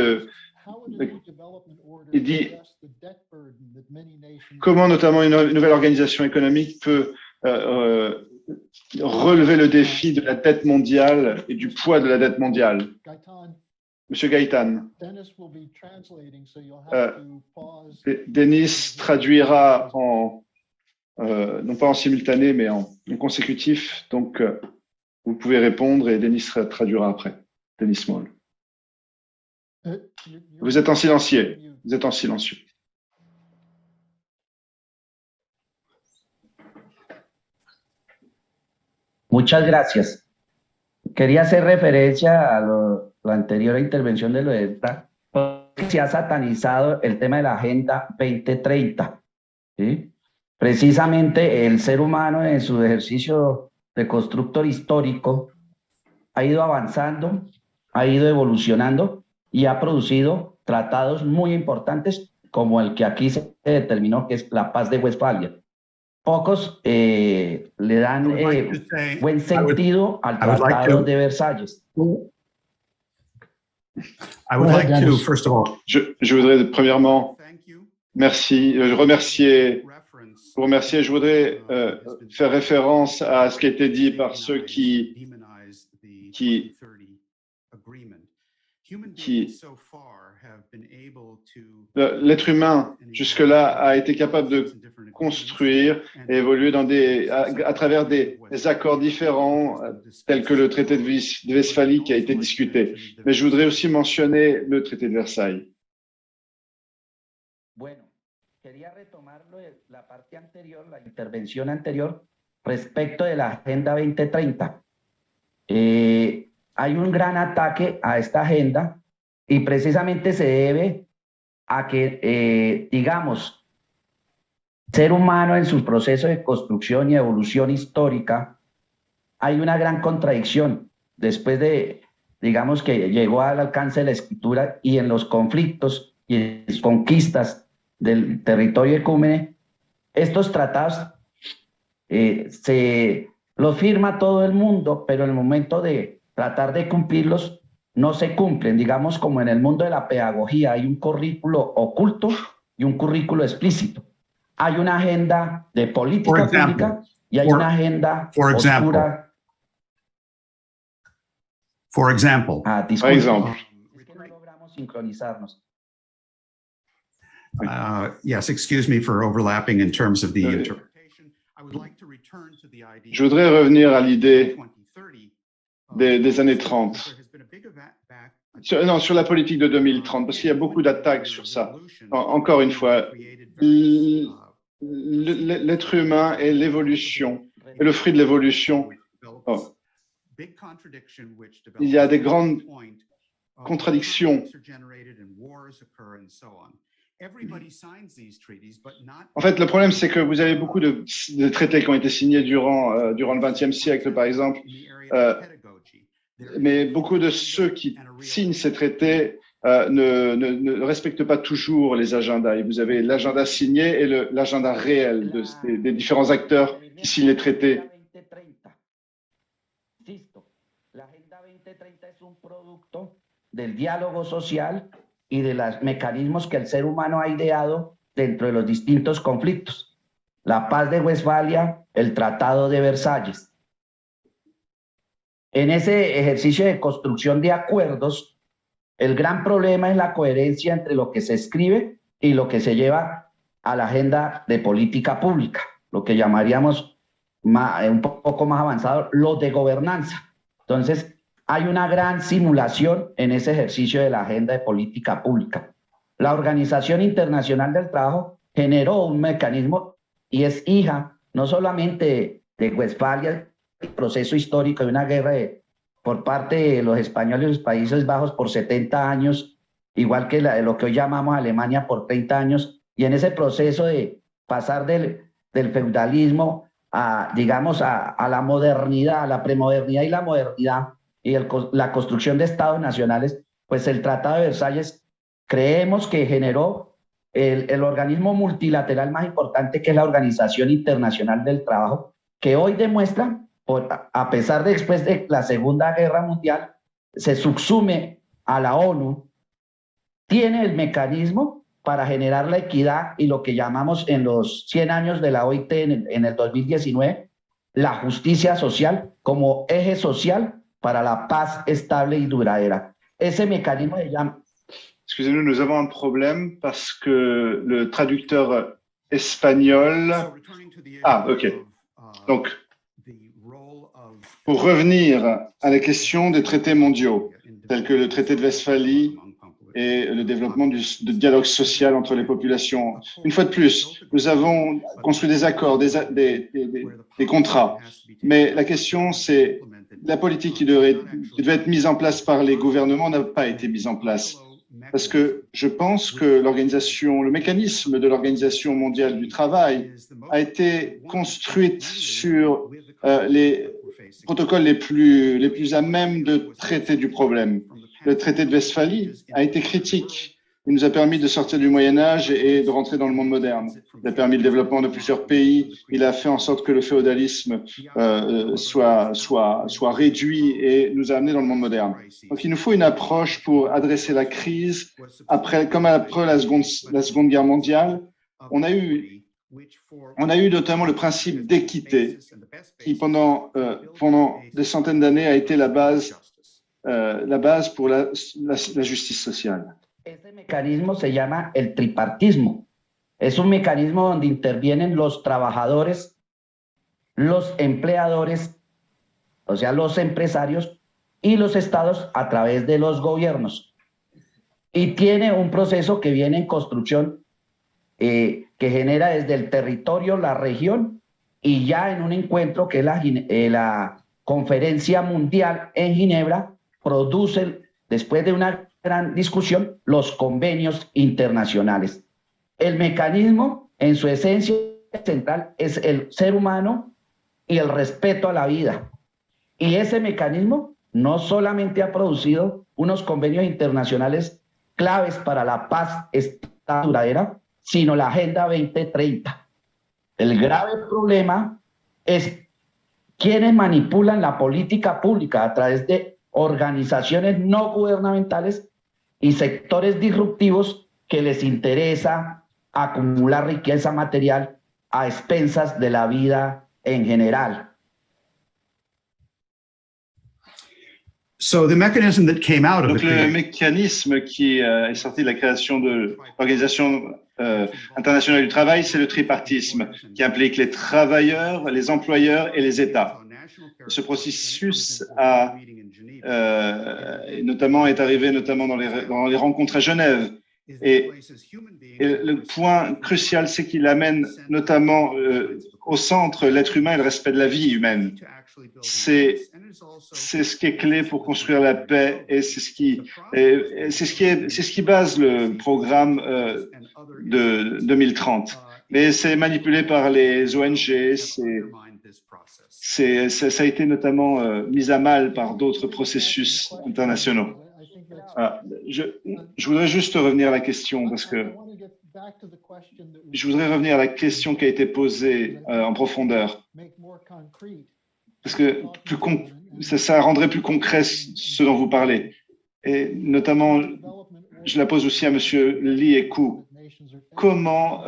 Speaker 2: il dit comment notamment une nouvelle organisation économique peut relever le défi de la dette mondiale et du poids de la dette mondiale. Monsieur Gaëtan, Denis traduira non pas en simultané, mais en consécutif. Donc, vous pouvez répondre et Denis traduira après. Denis Small. Vous êtes en silencieux. Vous êtes en silencieux.
Speaker 7: Muchas gracias. Quería hacer referencia a la anterior intervención de Loeta, porque se ha satanizado el tema de la Agenda 2030. ¿Sí? Precisamente el ser humano en su ejercicio de constructor histórico ha ido avanzando, ha ido evolucionando y ha producido tratados muy importantes como el que aquí se determinó, que es la Paz de Westfalia. Pocos le dan buen sentido al Tratado de Versalles.
Speaker 8: I would like to, first of all,
Speaker 2: Je voudrais premièrement vous remercier. Je voudrais faire référence à ce qui a été dit par ceux qui l'être humain, jusque-là, a été capable de construire et évoluer à travers des accords différents, tels que le traité de Westphalie qui a été discuté. Mais je voudrais aussi mentionner le traité de Versailles.
Speaker 7: Bueno, quería retomar la parte anterior, la intervención anterior, respecto de la Agenda 2030. Hay un gran ataque a esta agenda y precisamente se debe a que, digamos, ser humano en su proceso de construcción y evolución histórica, hay una gran contradicción después de, digamos, que llegó al alcance de la escritura y en los conflictos y conquistas del territorio ecúmene, estos tratados los firma todo el mundo, pero en el momento de tratar de cumplirlos, no se cumplen, digamos como en el mundo de la pedagogía hay un currículo oculto y un currículo explícito. Hay una agenda de política pública y hay una agenda oscura.
Speaker 8: For example.
Speaker 2: Par exemple.
Speaker 7: Es que no logramos sincronizarnos.
Speaker 8: Yes, excuse me for overlapping in terms of the interpretation.
Speaker 2: Je voudrais revenir à l'idée des années 30. Sur la politique de 2030, parce qu'il y a beaucoup d'attaques sur ça. Encore une fois, l'être humain est l'évolution, et le fruit de l'évolution. Oh. Il y a des grandes contradictions. En fait, le problème, c'est que vous avez beaucoup de traités qui ont été signés durant le XXe siècle, par exemple, mais beaucoup de ceux qui signent ces traités ne respectent pas toujours les agendas. Et vous avez l'agenda signé et l'agenda réel des différents acteurs qui signent les traités.
Speaker 7: L'agenda 2030 es un producto del diálogo social y de los mecanismos que el ser humano ha ideado dentro de los distintos conflictos. La Paz de Westfalia, el Tratado de Versalles. En ese ejercicio de construcción de acuerdos, el gran problema es la coherencia entre lo que se escribe y lo que se lleva a la agenda de política pública, lo que llamaríamos un poco más avanzado, lo de gobernanza. Entonces, hay una gran simulación en ese ejercicio de la agenda de política pública. La Organización Internacional del Trabajo generó un mecanismo y es hija no solamente de Westfalia, el proceso histórico de una guerra por parte de los españoles y los Países Bajos por 70 años, igual que lo que hoy llamamos Alemania por 30 años, y en ese proceso de pasar del feudalismo digamos, a la modernidad, a la premodernidad y la modernidad, y la construcción de estados nacionales, pues el Tratado de Versalles creemos que generó el organismo multilateral más importante, que es la Organización Internacional del Trabajo, que hoy demuestra, a pesar de después de la Segunda Guerra Mundial, se subsume a la ONU, tiene el mecanismo para generar la equidad y lo que llamamos en los 100 años de la OIT en el 2019, la justicia social como eje social para la paz estable y duradera. Ese mecanismo se llama...
Speaker 2: Excusez-nous, nous avons un problème parce que le traducteur espagnol... Ah, ok. Donc, pour revenir à la question des traités mondiaux, tels que le traité de Westphalie et le développement du dialogue social entre les populations. Une fois de plus, nous avons construit des accords, des contrats, mais la question, c'est la politique qui devait être mise en place par les gouvernements n'a pas été mise en place. Parce que je pense que le mécanisme de l'Organisation mondiale du travail a été construite sur les protocoles les plus à même de traiter du problème. Le traité de Westphalie a été critique. Il nous a permis de sortir du Moyen-Âge et de rentrer dans le monde moderne. Il a permis le développement de plusieurs pays. Il a fait en sorte que le féodalisme soit réduit et nous a amenés dans le monde moderne. Donc, il nous faut une approche pour adresser la crise. Comme après la Seconde Guerre mondiale, on a eu notamment le principe d'équité qui, pendant des centaines d'années, a été la base pour la justice sociale.
Speaker 7: Este mecanismo se llama el tripartismo. Es un mecanismo donde intervienen los trabajadores, los empleadores, o sea, los empresarios y los estados a través de los gobiernos. Y tiene un proceso que viene en construcción que genera desde el territorio, la región, y ya en un encuentro que es la Conferencia Mundial en Ginebra, produce, después de una gran discusión, los convenios internacionales. El mecanismo, en su esencia central, es el ser humano y el respeto a la vida. Y ese mecanismo no solamente ha producido unos convenios internacionales claves para la paz duradera, sino la Agenda 2030. El grave problema es quienes manipulan la política pública a través de organizaciones no gubernamentales y sectores disruptivos que les interesa acumular riqueza material a expensas de la vida en general.
Speaker 8: So the mechanism that came out of
Speaker 2: Donc,
Speaker 8: the
Speaker 2: le
Speaker 8: creation
Speaker 2: mécanisme qui est sorti de la création de l'Organisation internationale du travail, c'est le tripartisme, qui implique les travailleurs, les employeurs et les États. Ce processus est arrivé notamment dans les rencontres à Genève. Et le point crucial, c'est qu'il amène notamment au centre l'être humain et le respect de la vie humaine. C'est ce qui est clé pour construire la paix et c'est ce qui base le programme de 2030. Mais c'est manipulé par les ONG, ça a été notamment mis à mal par d'autres processus internationaux. Je voudrais juste revenir à la question parce que je voudrais revenir à la question qui a été posée en profondeur. Parce que ça rendrait plus concret ce dont vous parlez. Et notamment, je la pose aussi à M. Lee et Koo. Comment,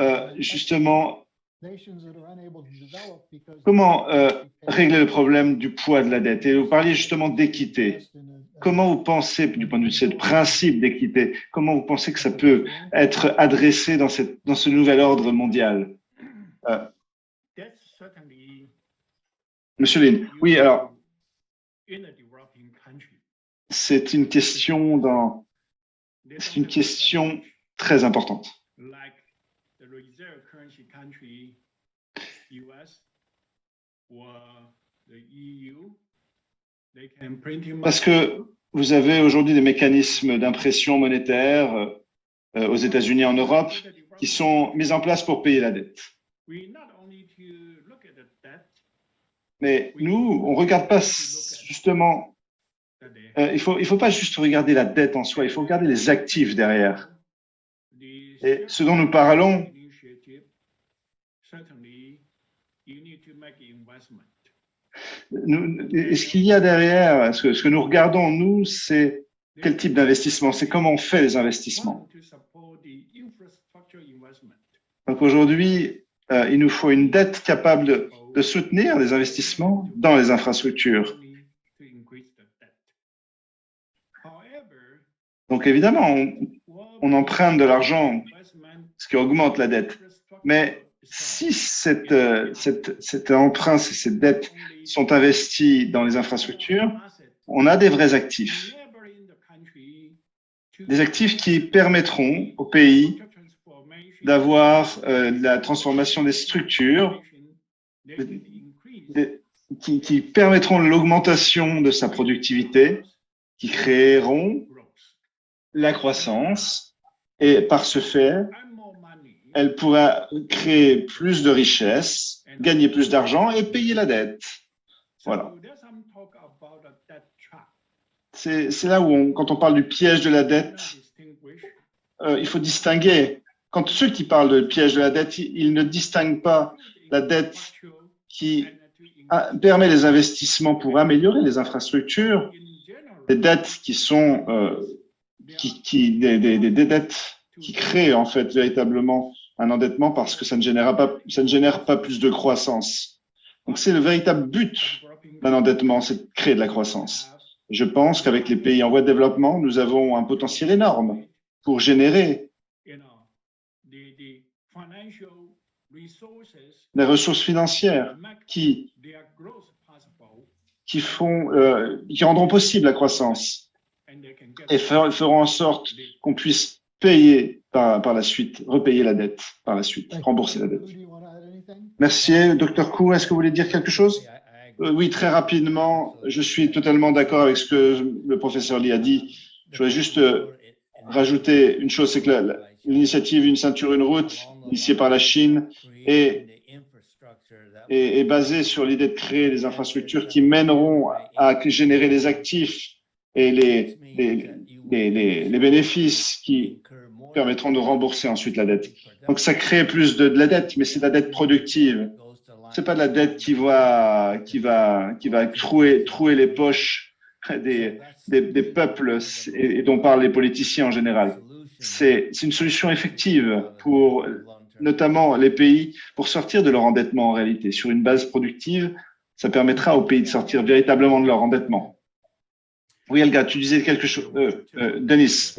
Speaker 2: régler le problème du poids de la dette? Et vous parliez justement d'équité. Comment vous pensez, du point de vue de ce principe d'équité, comment vous pensez que ça peut être adressé dans ce nouvel ordre mondial? Monsieur Lin, oui, alors, c'est une question très importante. Parce que vous avez aujourd'hui des mécanismes d'impression monétaire aux États-Unis et en Europe qui sont mis en place pour payer la dette. Mais nous, on ne regarde pas justement, il faut pas juste regarder la dette en soi, il faut regarder les actifs derrière. Et ce dont nous parlons, ce qu'il y a derrière, ce que nous regardons, nous, c'est quel type d'investissement, c'est comment on fait les investissements. Donc aujourd'hui, il nous faut une dette capable de soutenir les investissements dans les infrastructures. Donc évidemment, on emprunte de l'argent, ce qui augmente la dette. Mais si cet emprunt, cette dette sont investis dans les infrastructures, on a des vrais actifs. Des actifs qui permettront au pays d'avoir la transformation des structures, qui permettront l'augmentation de sa productivité, qui créeront la croissance et par ce fait, elle pourra créer plus de richesses, gagner plus d'argent et payer la dette. Voilà. c'est là où, quand on parle du piège de la dette, il faut distinguer. Quand ceux qui parlent de piège de la dette, ils ne distinguent pas la dette qui permet les investissements pour améliorer les infrastructures, des dettes qui sont des dettes qui créent en fait véritablement un endettement parce que ça ne génère pas plus de croissance. Donc c'est le véritable but d'un endettement, c'est de créer de la croissance. Je pense qu'avec les pays en voie de développement, nous avons un potentiel énorme pour générer des ressources financières qui rendront possible la croissance et feront en sorte qu'on puisse payer par la suite, repayer la dette par la suite, rembourser la dette. Merci, Dr. Koo. Est-ce que vous voulez dire quelque chose? Oui, très rapidement. Je suis totalement d'accord avec ce que le professeur Lee a dit. Je voudrais juste rajouter une chose, c'est que l'initiative Une ceinture, une route, initiée par la Chine, est basée sur l'idée de créer des infrastructures qui mèneront à générer des actifs et les bénéfices qui permettront de rembourser ensuite la dette. Donc ça crée plus de la dette, mais c'est de la dette productive. C'est pas de la dette qui va trouer les poches des peuples et dont parlent les politiciens en général. C'est une solution effective pour notamment les pays pour sortir de leur endettement en réalité. Sur une base productive, ça permettra aux pays de sortir véritablement de leur endettement. Oui, Elga, tu disais quelque chose. Denis.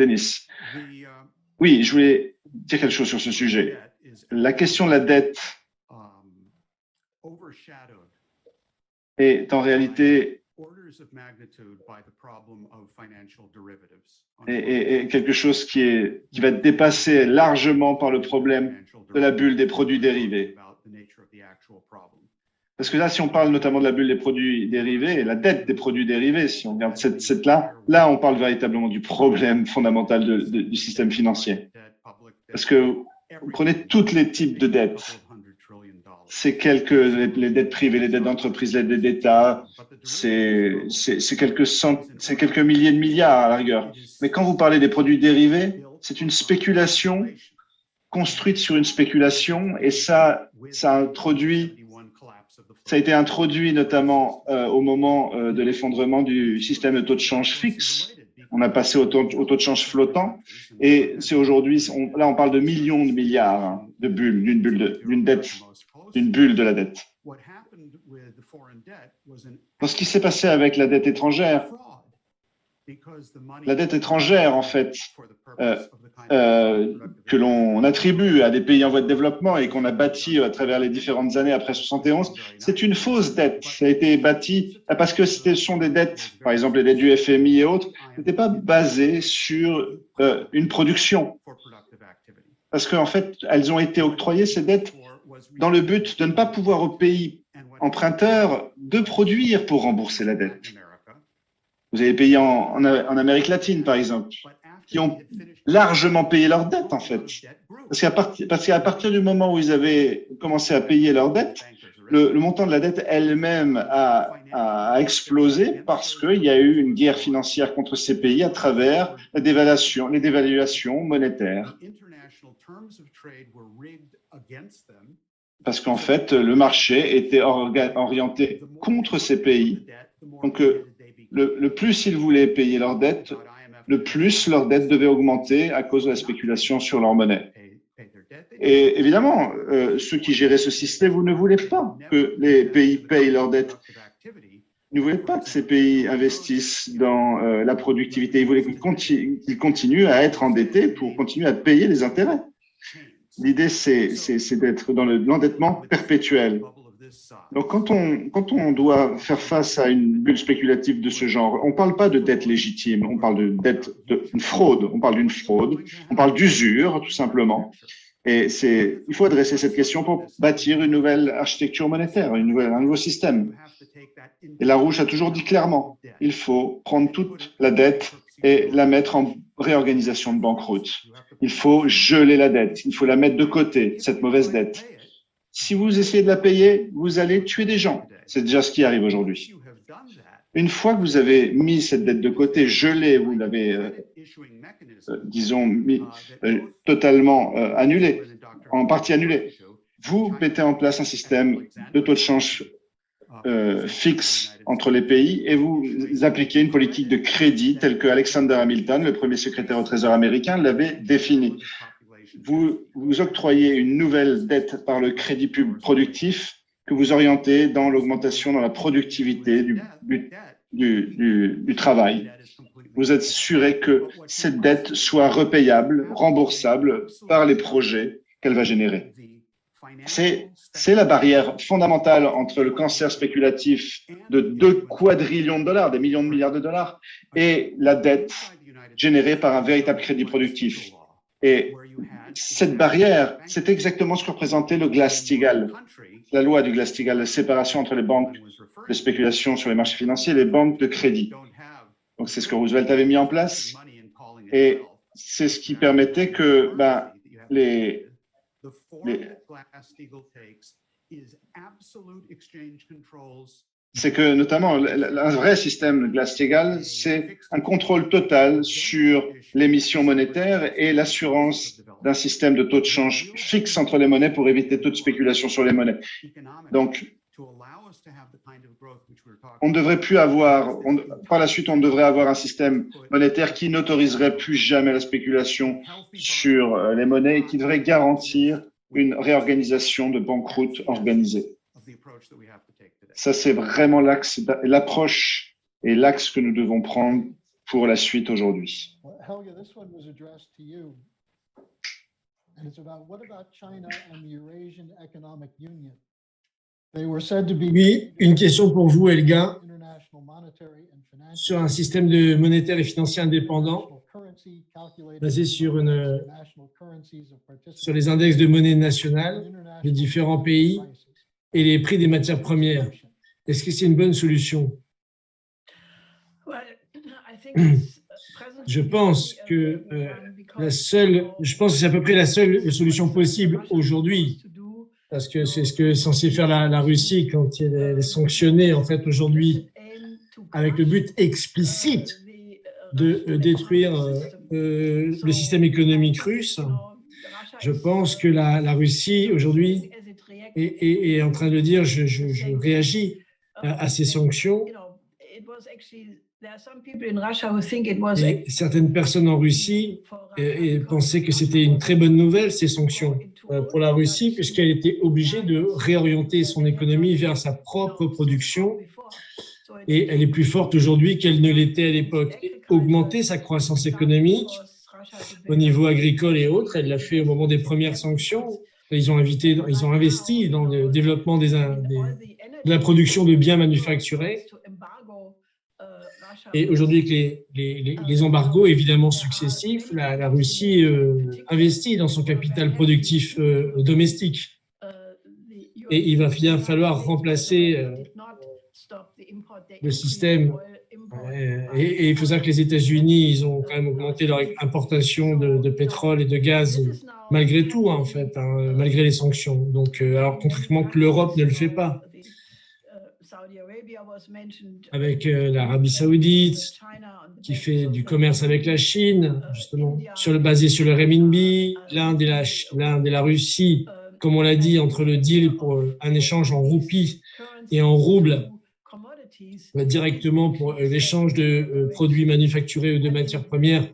Speaker 2: Oui, je voulais dire quelque chose sur ce sujet. La question de la dette est en réalité est quelque chose qui va être dépassé largement par le problème de la bulle des produits dérivés. Parce que là, si on parle notamment de la bulle des produits dérivés, la dette des produits dérivés, si on regarde là, on parle véritablement du problème fondamental du système financier. Parce que vous prenez tous les types de dettes. C'est les dettes privées, les dettes d'entreprise, les dettes d'État, c'est quelques milliers de milliards à la rigueur. Mais quand vous parlez des produits dérivés, c'est une spéculation construite sur une spéculation et ça a été introduit notamment au moment de l'effondrement du système de taux de change fixe. On a passé au taux de change flottant et c'est aujourd'hui, là on parle de millions de milliards de bulles, d'une bulle de la dette. Dans ce qui s'est passé avec la dette étrangère, en fait, que l'on attribue à des pays en voie de développement et qu'on a bâti à travers les différentes années après 71, c'est une fausse dette. Ça a été bâti parce que ce sont des dettes, par exemple les dettes du FMI et autres, n'étaient pas basées sur une production. Parce qu'en fait, elles ont été octroyées, ces dettes, dans le but de ne pas pouvoir aux pays emprunteurs de produire pour rembourser la dette. Vous avez des pays en Amérique latine, par exemple, qui ont largement payé leurs dettes, en fait. Parce qu'à partir du moment où ils avaient commencé à payer leurs dettes, le montant de la dette elle-même a explosé parce qu'il y a eu une guerre financière contre ces pays à travers les dévaluations monétaires. Parce qu'en fait, le marché était orienté contre ces pays. Donc, le plus ils voulaient payer leurs dettes, le plus leurs dettes devaient augmenter à cause de la spéculation sur leur monnaie. Et évidemment, ceux qui géraient ce système, vous ne voulez pas que les pays payent leurs dettes. Ils ne voulaient pas que ces pays investissent dans la productivité. Ils voulaient qu'ils continuent à être endettés pour continuer à payer les intérêts. L'idée, c'est d'être dans l'endettement perpétuel. Donc, quand on doit faire face à une bulle spéculative de ce genre, on ne parle pas de dette légitime, on parle de dette d'une fraude, on parle d'usure, tout simplement. Et il faut adresser cette question pour bâtir une nouvelle architecture monétaire, un nouveau système. Et Larouche a toujours dit clairement, il faut prendre toute la dette et la mettre en réorganisation de banqueroute. Il faut geler la dette, il faut la mettre de côté, cette mauvaise dette. Si vous essayez de la payer, vous allez tuer des gens. C'est déjà ce qui arrive aujourd'hui. Une fois que vous avez mis cette dette de côté, gelée, vous l'avez, disons, totalement annulée, en partie annulée, vous mettez en place un système de taux de change fixe entre les pays et vous appliquez une politique de crédit telle que Alexander Hamilton, le premier secrétaire au Trésor américain, l'avait définie. Vous octroyez une nouvelle dette par le crédit productif que vous orientez dans l'augmentation, dans la productivité du travail. Vous assurez que cette dette soit repayable, remboursable par les projets qu'elle va générer. C'est la barrière fondamentale entre le cancer spéculatif de 2 quadrillions de dollars, des millions de milliards de dollars, et la dette générée par un véritable crédit productif. Et cette barrière, c'est exactement ce que représentait le Glass-Steagall, la loi du Glass-Steagall, la séparation entre les banques de spéculation sur les marchés financiers et les banques de crédit. Donc, c'est ce que Roosevelt avait mis en place et c'est ce qui permettait que c'est que notamment un vrai système Glass-Steagall, c'est un contrôle total sur l'émission monétaire et l'assurance d'un système de taux de change fixe entre les monnaies pour éviter toute spéculation sur les monnaies. Donc, on ne devrait plus avoir, par la suite, on devrait avoir un système monétaire qui n'autoriserait plus jamais la spéculation sur les monnaies et qui devrait garantir une réorganisation de banqueroute organisée. Ça, c'est vraiment l'approche et l'axe que nous devons prendre pour la suite aujourd'hui.
Speaker 1: Oui, une question pour vous, Helga, sur un système de monétaire et financier indépendant basé sur les index de monnaie nationale de différents pays et les prix des matières premières. Est-ce que c'est une bonne solution? Je pense que c'est à peu près la seule solution possible aujourd'hui, parce que c'est ce que est censé faire la Russie quand elle est sanctionnée en fait aujourd'hui, avec le but explicite de détruire le système économique russe. Je pense que la Russie aujourd'hui est en train de dire je réagis à ces sanctions. Et certaines personnes en Russie pensaient que c'était une très bonne nouvelle, ces sanctions, pour la Russie, puisqu'elle était obligée de réorienter son économie vers sa propre production. Et elle est plus forte aujourd'hui qu'elle ne l'était à l'époque. Augmenter sa croissance économique au niveau agricole et autres, elle l'a fait au moment des premières sanctions. Ils ont investi dans le développement de la production de biens manufacturés. Et aujourd'hui, avec les embargos évidemment successifs, la Russie investit dans son capital productif domestique. Et il va bien falloir remplacer le système. Et il faut savoir que les États-Unis, ils ont quand même augmenté leur importation de pétrole et de gaz malgré tout, en fait, malgré les sanctions. Donc, alors contrairement que l'Europe ne le fait pas. Avec l'Arabie Saoudite, qui fait du commerce avec la Chine, justement, basé sur le renminbi, l'Inde et la Russie, comme on l'a dit, entre le deal pour un échange en roupies et en roubles, directement pour l'échange de produits manufacturés ou de matières premières,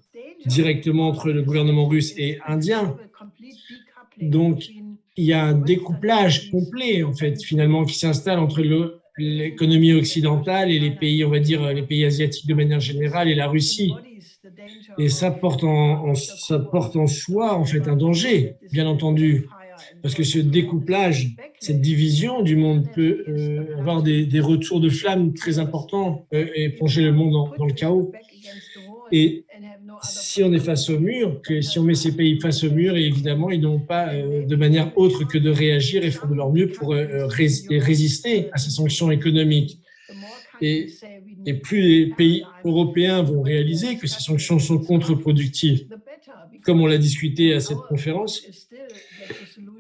Speaker 1: directement entre le gouvernement russe et indien. Donc, il y a un découplage complet, en fait, finalement, qui s'installe entre l'économie occidentale et les pays, on va dire, les pays asiatiques de manière générale et la Russie. Et ça porte en soi, en fait, un danger, bien entendu, parce que ce découplage, cette division du monde peut avoir des retours de flamme très importants et plonger le monde dans le chaos. Et si on est face au mur, si on met ces pays face au mur, et évidemment, ils n'ont pas de manière autre que de réagir et font de leur mieux pour résister à ces sanctions économiques. Et plus les pays européens vont réaliser que ces sanctions sont contre-productives, comme on l'a discuté à cette conférence,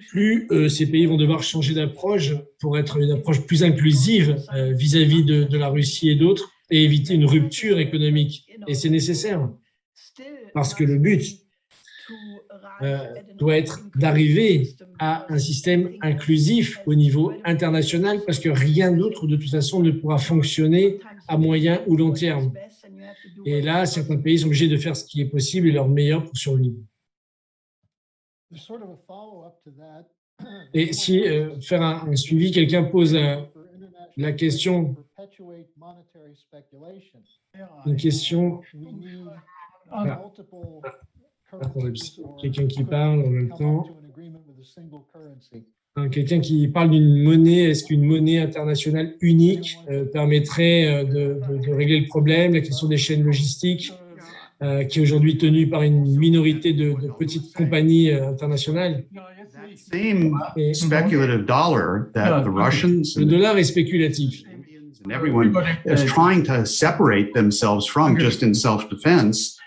Speaker 1: plus ces pays vont devoir changer d'approche pour être une approche plus inclusive vis-à-vis de la Russie et d'autres, et éviter une rupture économique. Et c'est nécessaire, parce que le but doit être d'arriver à un système inclusif au niveau international, parce que rien d'autre, de toute façon, ne pourra fonctionner à moyen ou long terme. Et là, certains pays sont obligés de faire ce qui est possible et leur meilleur pour survivre. Et si faire un suivi, quelqu'un pose la question, une question, quelqu'un qui parle en même temps, quelqu'un qui parle d'une monnaie, est-ce qu'une monnaie internationale unique permettrait de régler le problème, la question des chaînes logistiques, qui est aujourd'hui tenue par une minorité de petites compagnies internationales.
Speaker 8: Same speculative dollar that the Russians
Speaker 1: Le dollar est spéculatif.
Speaker 8: and everyone is trying to separate themselves from just in self-defense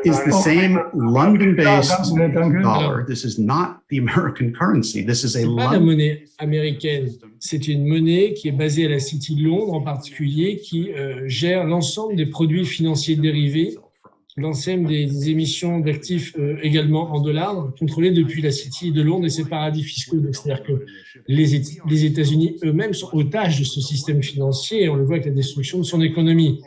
Speaker 8: is the same London-based dollar. This is not the American currency. This is a
Speaker 1: C'est pas la
Speaker 8: London.
Speaker 1: monnaie américaine, c'est une monnaie qui est basée à la City de Londres en particulier, qui gère l'ensemble des produits financiers dérivés, l'ensemble des émissions d'actifs également en dollars, contrôlées depuis la City de Londres et ses paradis fiscaux. C'est-à-dire que les États-Unis eux-mêmes sont otages de ce système financier et on le voit avec la destruction de son économie.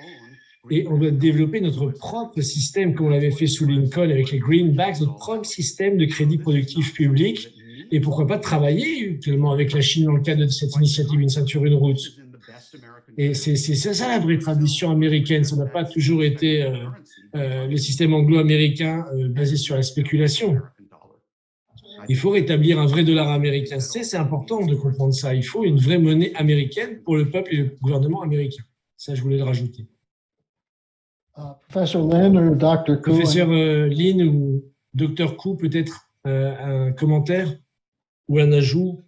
Speaker 1: Et on doit développer notre propre système, comme on l'avait fait sous Lincoln avec les greenbacks, notre propre système de crédit productif public. Et pourquoi pas travailler actuellement avec la Chine dans le cadre de cette initiative Une ceinture, une route. Et c'est ça la vraie tradition américaine. Ça n'a pas toujours été le système anglo-américain basé sur la spéculation. Il faut rétablir un vrai dollar américain. C'est important de comprendre ça. Il faut une vraie monnaie américaine pour le peuple et le gouvernement américain. Ça, je voulais le rajouter.
Speaker 9: Professor Lin ou Dr. Koo.
Speaker 1: Professeur Lin ou Dr. Koo, peut-être un commentaire ou un ajout.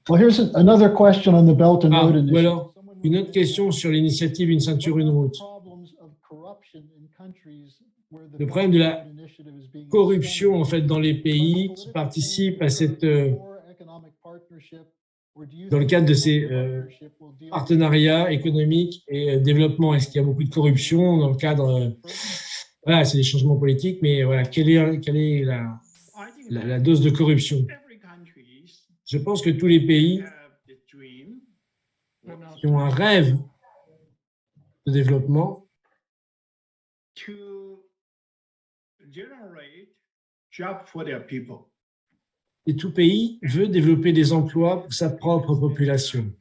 Speaker 9: Well, here's another question on the Belt and Road
Speaker 1: Ou
Speaker 9: Initiative.
Speaker 1: alors, une autre question sur l'initiative Une ceinture, une route. Le problème de la corruption, en fait, dans les pays qui participent à cette, dans le cadre de ces partenariats économiques et développement. Est-ce qu'il y a beaucoup de corruption dans le cadre, voilà, c'est des changements politiques, mais voilà, quelle est la dose de corruption? Je pense que tous les pays qui ont un rêve de développement et tout pays veut développer des emplois pour sa propre population.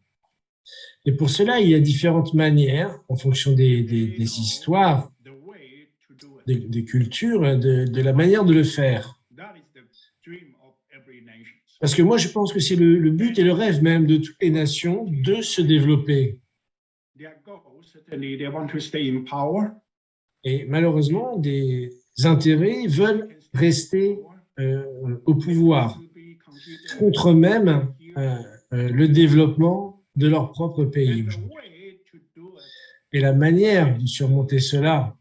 Speaker 1: Et pour cela, il y a différentes manières, en fonction des histoires, des cultures, de la manière de le faire. Parce que moi, je pense que c'est le but et le rêve même de toutes les nations de se développer. Et malheureusement, des intérêts veulent rester au pouvoir, contre même le développement de leur propre pays. Et la manière de surmonter cela,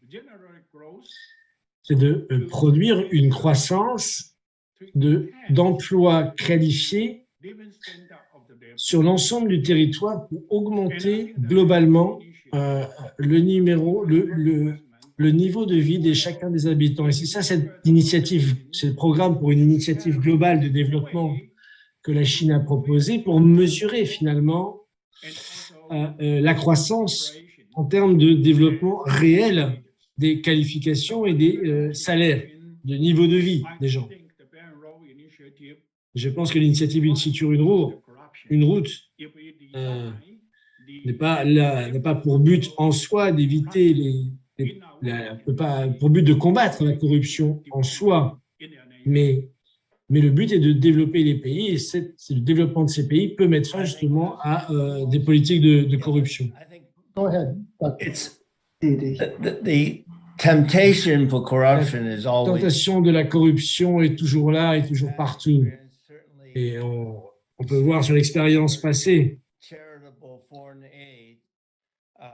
Speaker 1: c'est de produire une croissance d'emplois qualifiés sur l'ensemble du territoire pour augmenter globalement le niveau de vie de chacun des habitants. Et c'est ça cette initiative, c'est le programme pour une initiative globale de développement que la Chine a proposé pour mesurer finalement la croissance en termes de développement réel des qualifications et des salaires, de niveau de vie des gens. Je pense que l'initiative Une ceinture, une route n'a pas pour but en soi d'éviter pas pour but de combattre la corruption en soi, mais le but est de développer les pays et c'est le développement de ces pays peut mettre fin justement à des politiques de corruption.
Speaker 9: Go ahead.
Speaker 10: The temptation for corruption is
Speaker 1: La
Speaker 10: always
Speaker 1: tentation de la corruption est toujours là et toujours partout. Et on peut voir sur l'expérience passée,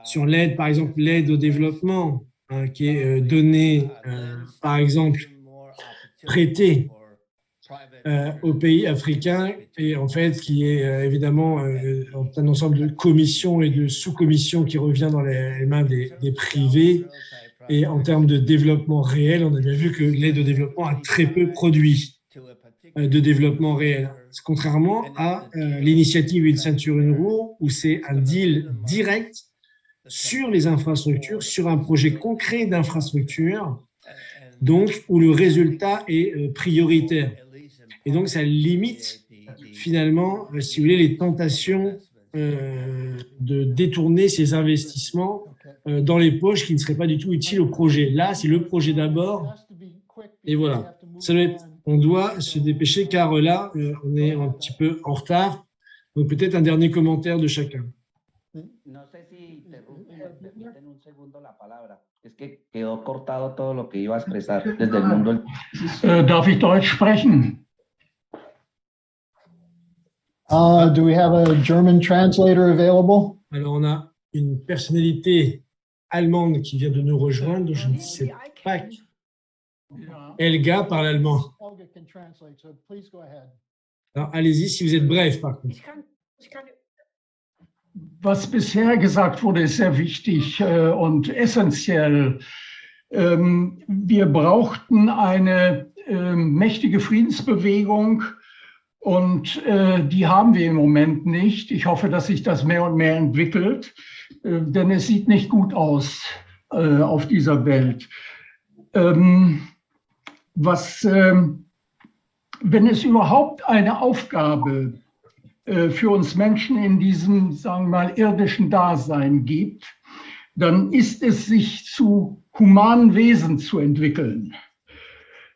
Speaker 1: sur l'aide, par exemple, l'aide au développement, qui est donnée, par exemple, prêtée aux pays africains et en fait qui est évidemment un ensemble de commissions et de sous-commissions qui revient dans les mains des privés. Et en termes de développement réel, on a bien vu que l'aide au développement a très peu produit de développement réel, contrairement à l'initiative Une ceinture, une roue, où c'est un deal direct sur les infrastructures, sur un projet concret d'infrastructure, donc où le résultat est prioritaire. Et donc, ça limite finalement, si vous voulez, les tentations de détourner ces investissements dans les poches qui ne seraient pas du tout utiles au projet. Là, c'est le projet d'abord. Et voilà. On doit se dépêcher car là, on est un petit peu en retard. Donc, peut-être un dernier commentaire de chacun.
Speaker 7: No sé si me permiten un segundo la palabra. Es que quedó cortado todo lo que iba a expresar desde el mundo.
Speaker 6: Darf ich Deutsch sprechen?
Speaker 9: Do we have a German translator available?
Speaker 1: Alors, on a une personnalité allemande qui vient de nous rejoindre. Je ne sais pas qui. Elga parle allemand.
Speaker 9: Helga can translate, so please go ahead.
Speaker 1: Alors, allez-y si vous êtes bref, par contre.
Speaker 6: Was bisher gesagt wurde, ist sehr wichtig und essentiell. Wir brauchten eine mächtige Friedensbewegung und die haben wir im Moment nicht. Ich hoffe, dass sich das mehr und mehr entwickelt, denn es sieht nicht gut aus auf dieser Welt. Wenn es überhaupt eine Aufgabe für uns Menschen in diesem, sagen wir mal, irdischen Dasein gibt, dann ist es, sich zu humanen Wesen zu entwickeln.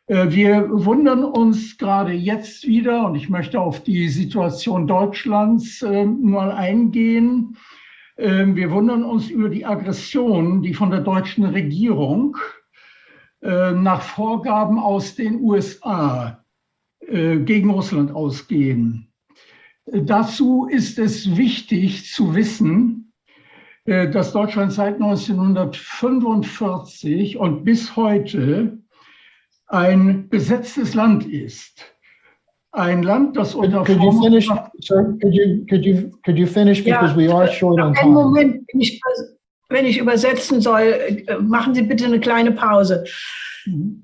Speaker 6: Wir wundern uns gerade jetzt wieder, und ich möchte auf die Situation Deutschlands mal eingehen, wir wundern uns über die Aggression, die von der deutschen Regierung nach Vorgaben aus den USA gegen Russland ausgehen. Dazu ist es wichtig zu wissen, dass Deutschland seit 1945 und bis heute ein besetztes Land ist. Ein Land, das unter
Speaker 9: Could you finish, sir? Could you finish because we are short on time.
Speaker 11: Einen Moment, wenn ich übersetzen soll, machen Sie bitte eine kleine Pause.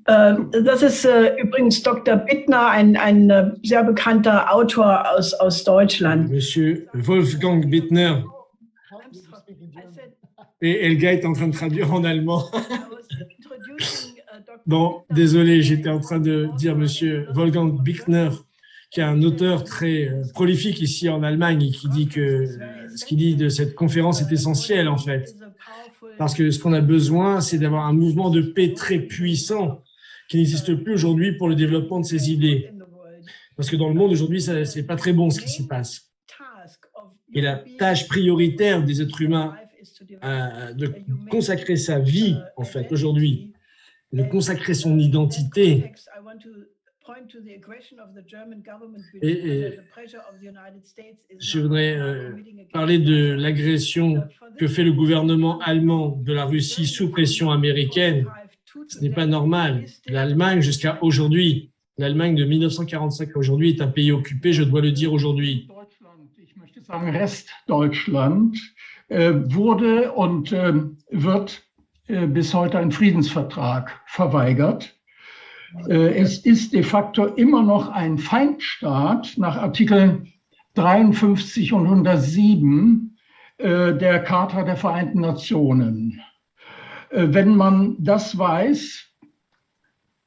Speaker 11: Das ist übrigens Dr. Bittner, ein sehr bekannter Autor aus Deutschland.
Speaker 1: Monsieur Wolfgang Bittner. Et Elga est en train de traduire en allemand. Bon, désolé, j'étais en train de dire Monsieur Wolfgang Bittner, qui est un auteur très prolifique ici en Allemagne et qui dit que ce qu'il dit de cette conférence est essentiel en fait. Parce que ce qu'on a besoin, c'est d'avoir un mouvement de paix très puissant qui n'existe plus aujourd'hui pour le développement de ces idées. Parce que dans le monde aujourd'hui, c'est pas très bon ce qui s'y passe. Et la tâche prioritaire des êtres humains, de consacrer sa vie en fait aujourd'hui, de consacrer son identité. Et je voudrais parler de l'agression que fait le gouvernement allemand de la Russie sous pression américaine. Ce n'est pas normal. L'Allemagne, jusqu'à aujourd'hui, l'Allemagne de 1945 à aujourd'hui est un pays occupé, je dois le dire aujourd'hui.
Speaker 6: Ich möchte sagen, Restdeutschland wurde und wird bis heute ein Friedensvertrag verweigert. Es ist de facto immer noch ein Feindstaat nach Artikeln 53 und 107 der Charta der Vereinten Nationen. Wenn man das weiß,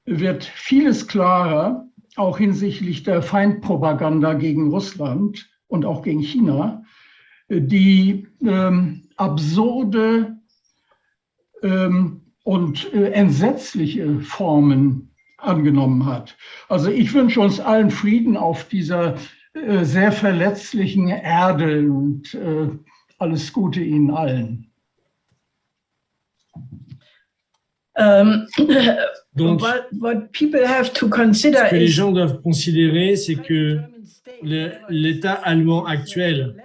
Speaker 6: wird vieles klarer, auch hinsichtlich der Feindpropaganda gegen Russland und auch gegen China, die absurde und entsetzliche Formen angenommen hat. Also ich wünsche uns allen Frieden auf dieser sehr verletzlichen Erde und alles Gute Ihnen allen.
Speaker 1: Donc,
Speaker 11: what people have to consider
Speaker 1: ce que les gens doivent considérer, c'est que l'État allemand actuel,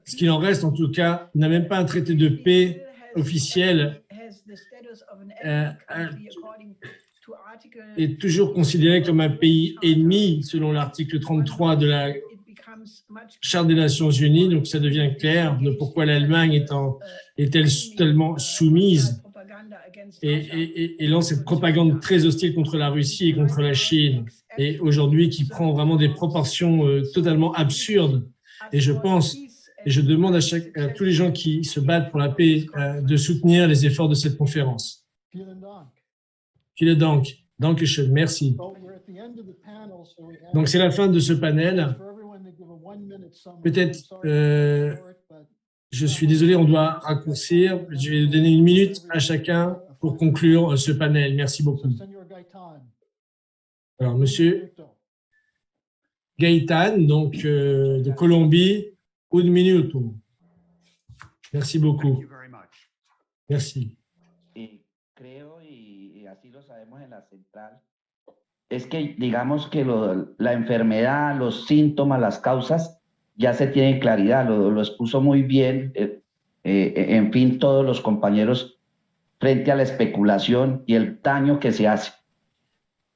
Speaker 1: ce qu'il en reste en tout cas, n'a même pas un traité de paix officiel est toujours considéré comme un pays ennemi selon l'article 33 de la Charte des Nations Unies. Donc, ça devient clair de pourquoi l'Allemagne est-elle tellement soumise et lance cette propagande très hostile contre la Russie et contre la Chine. Et aujourd'hui, qui prend vraiment des proportions totalement absurdes. Et je pense, et je demande à tous les gens qui se battent pour la paix de soutenir les efforts de cette conférence. Vielen Dank. Dankeschön. Merci. Donc, c'est la fin de ce panel. Peut-être, je suis désolé, on doit raccourcir. Je vais donner 1 minute à chacun pour conclure ce panel. Merci beaucoup. Alors, Monsieur Gaëtan, donc de Colombie, 1 minute. Merci beaucoup. Merci.
Speaker 7: Es que digamos que la enfermedad, los síntomas, las causas ya se tienen claridad, lo expuso muy bien, en fin, todos los compañeros frente a la especulación y el daño que se hace.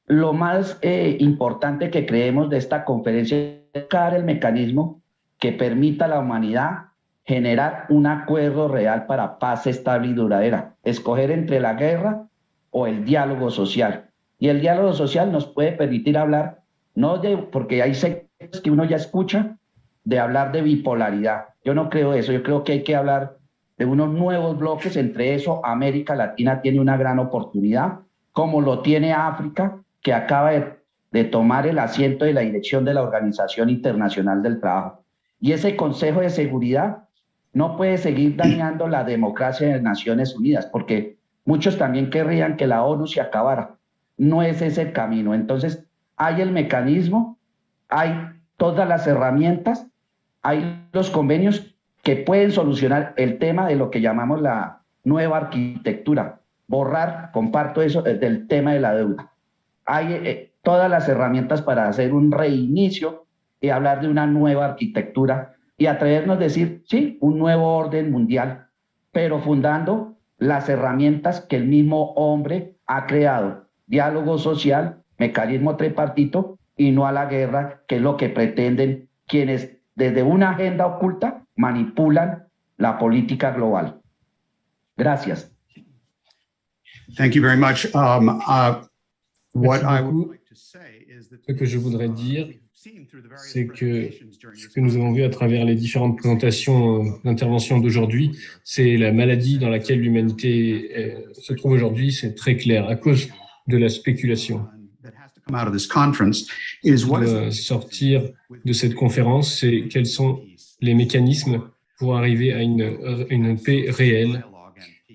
Speaker 7: Lo más importante que creemos de esta conferencia es buscar el mecanismo que permita a la humanidad generar un acuerdo real para paz estable y duradera, escoger entre la guerra o el diálogo social. Y el diálogo social nos puede permitir hablar, no de, porque hay sectores que uno ya escucha, de hablar de bipolaridad. Yo no creo eso, yo creo que hay que hablar de unos nuevos bloques, entre eso América Latina tiene una gran oportunidad, como lo tiene África, que acaba de tomar el asiento de la dirección de la Organización Internacional del Trabajo. Y ese Consejo de Seguridad no puede seguir dañando la democracia de las Naciones Unidas, porque muchos también querrían que la ONU se acabara. No es ese el camino. Entonces, hay el mecanismo, hay todas las herramientas, hay los convenios que pueden solucionar el tema de lo que llamamos la nueva arquitectura. Borrar, comparto eso, del tema de la deuda. Hay todas las herramientas para hacer un reinicio y hablar de una nueva arquitectura y atrevernos a decir, sí, un nuevo orden mundial, pero fundando las herramientas que el mismo hombre ha creado. Diálogo social, mecanismo tripartito y no a la guerra, que es lo que pretenden quienes desde una agenda oculta manipulan la política global. Gracias.
Speaker 8: Thank you very much. What I would like to say is that
Speaker 5: ce que je voudrais dire, c'est que ce que nous avons vu à travers les différentes présentations d'intervention d'aujourd'hui, c'est la maladie dans laquelle l'humanité se trouve aujourd'hui, c'est très clair, à cause de la spéculation. Sortir de cette conférence, c'est quels sont les mécanismes pour arriver à une paix réelle.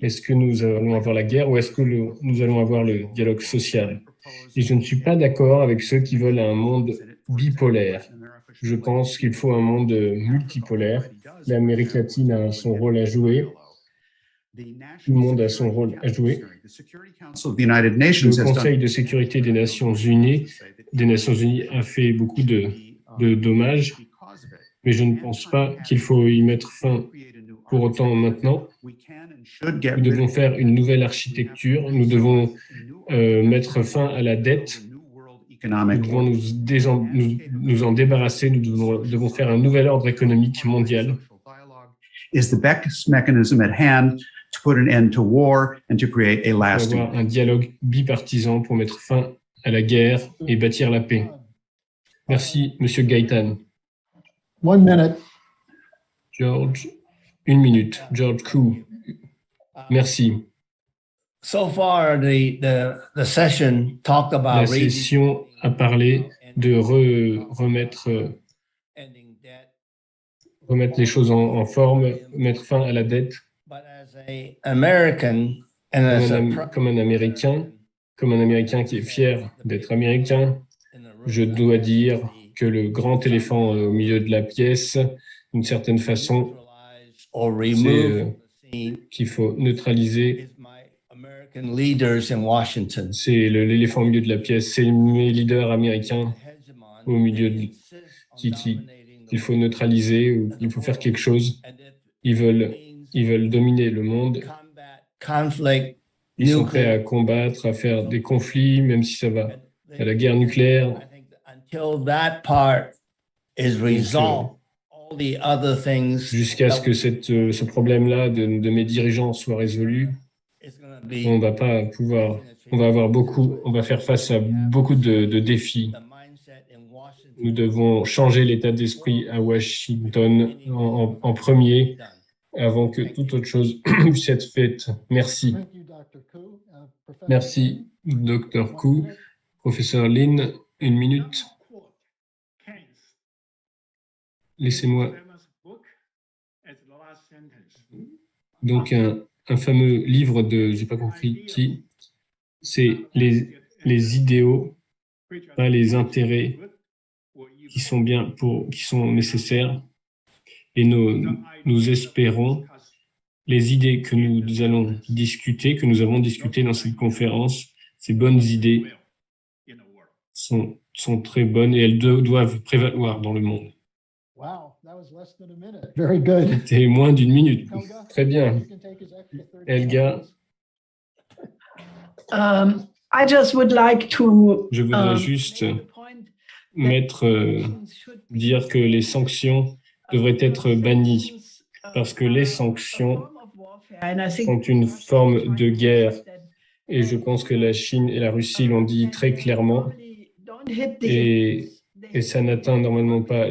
Speaker 5: Est-ce que nous allons avoir la guerre ou est-ce que nous allons avoir le dialogue social? Et je ne suis pas d'accord avec ceux qui veulent un monde bipolaire. Je pense qu'il faut un monde multipolaire. L'Amérique latine a son rôle à jouer. Tout le monde a son rôle à jouer. Le Conseil de sécurité des Nations Unies a fait beaucoup de dommages, mais je ne pense pas qu'il faut y mettre fin pour autant maintenant. Nous devons faire une nouvelle architecture, nous devons mettre fin à la dette, nous devons nous en débarrasser, nous devons faire un nouvel ordre économique mondial.
Speaker 8: To put an end to war and to create a lasting.
Speaker 5: Avoir un dialogue bipartisan pour mettre fin à la guerre et bâtir la paix. Merci, Monsieur Gaëtan.
Speaker 9: 1 minute.
Speaker 5: George, 1 minute. George Koo. Merci.
Speaker 10: So far, the session talked about
Speaker 5: la session a parlé de remettre les choses en forme, mettre fin à la dette. Comme un Américain qui est fier d'être Américain, je dois dire que le grand éléphant au milieu de la pièce, d'une certaine façon, c'est qu'il faut neutraliser. C'est l'éléphant au milieu de la pièce, c'est mes leaders américains au milieu qu'il faut neutraliser ou qu'il faut faire quelque chose. Ils veulent dominer le monde. Ils sont prêts à combattre, à faire des conflits, même si ça va à la guerre nucléaire. Jusqu'à ce que ce problème-là de mes dirigeants soit résolu, on va pas pouvoir, on va faire face à beaucoup de défis. Nous devons changer l'état d'esprit à Washington en premier, avant que toute autre chose puisse être faite. Merci. Merci, Dr. Koo. Professeur Lin, 1 minute. Laissez-moi. Donc, un fameux livre de, j'ai pas compris qui, c'est les idéaux, pas les intérêts qui sont qui sont nécessaires. Et nous espérons les idées que nous allons discuter, que nous avons discutées dans cette conférence, ces bonnes idées sont très bonnes et elles doivent prévaloir dans le monde. C'était moins d'1 minute. Très bien. Helga. Je voudrais juste dire que les sanctions devraient être bannies parce que les sanctions sont une forme de guerre. Et je pense que la Chine et la Russie l'ont dit très clairement. Et ça n'atteint normalement pas,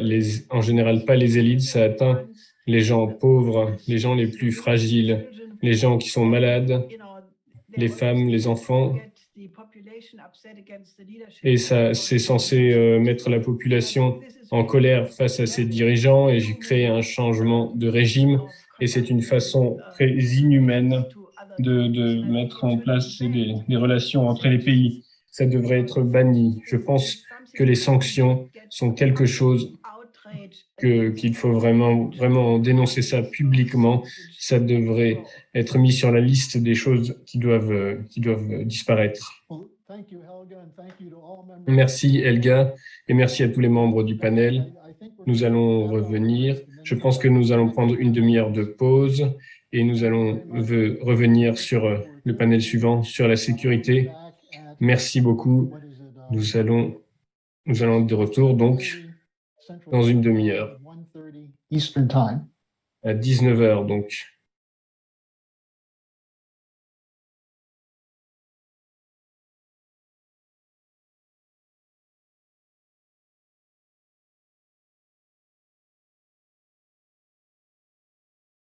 Speaker 5: en général, pas les élites, ça atteint les gens pauvres, les gens les plus fragiles, les gens qui sont malades, les femmes, les enfants. Et ça, c'est censé mettre la population en colère face à ses dirigeants et créer un changement de régime. Et c'est une façon très inhumaine de mettre en place des relations entre les pays. Ça devrait être banni. Je pense que les sanctions sont quelque chose qu'il faut vraiment dénoncer ça publiquement. Ça devrait être mis sur la liste des choses qui doivent disparaître. Merci Helga et merci à tous les membres du panel. Nous allons revenir. Je pense que nous allons prendre 1 demi-heure de pause et nous allons revenir sur le panel suivant, sur la sécurité. Merci beaucoup. Nous allons être de retour donc dans 1 demi-heure. À 19h donc.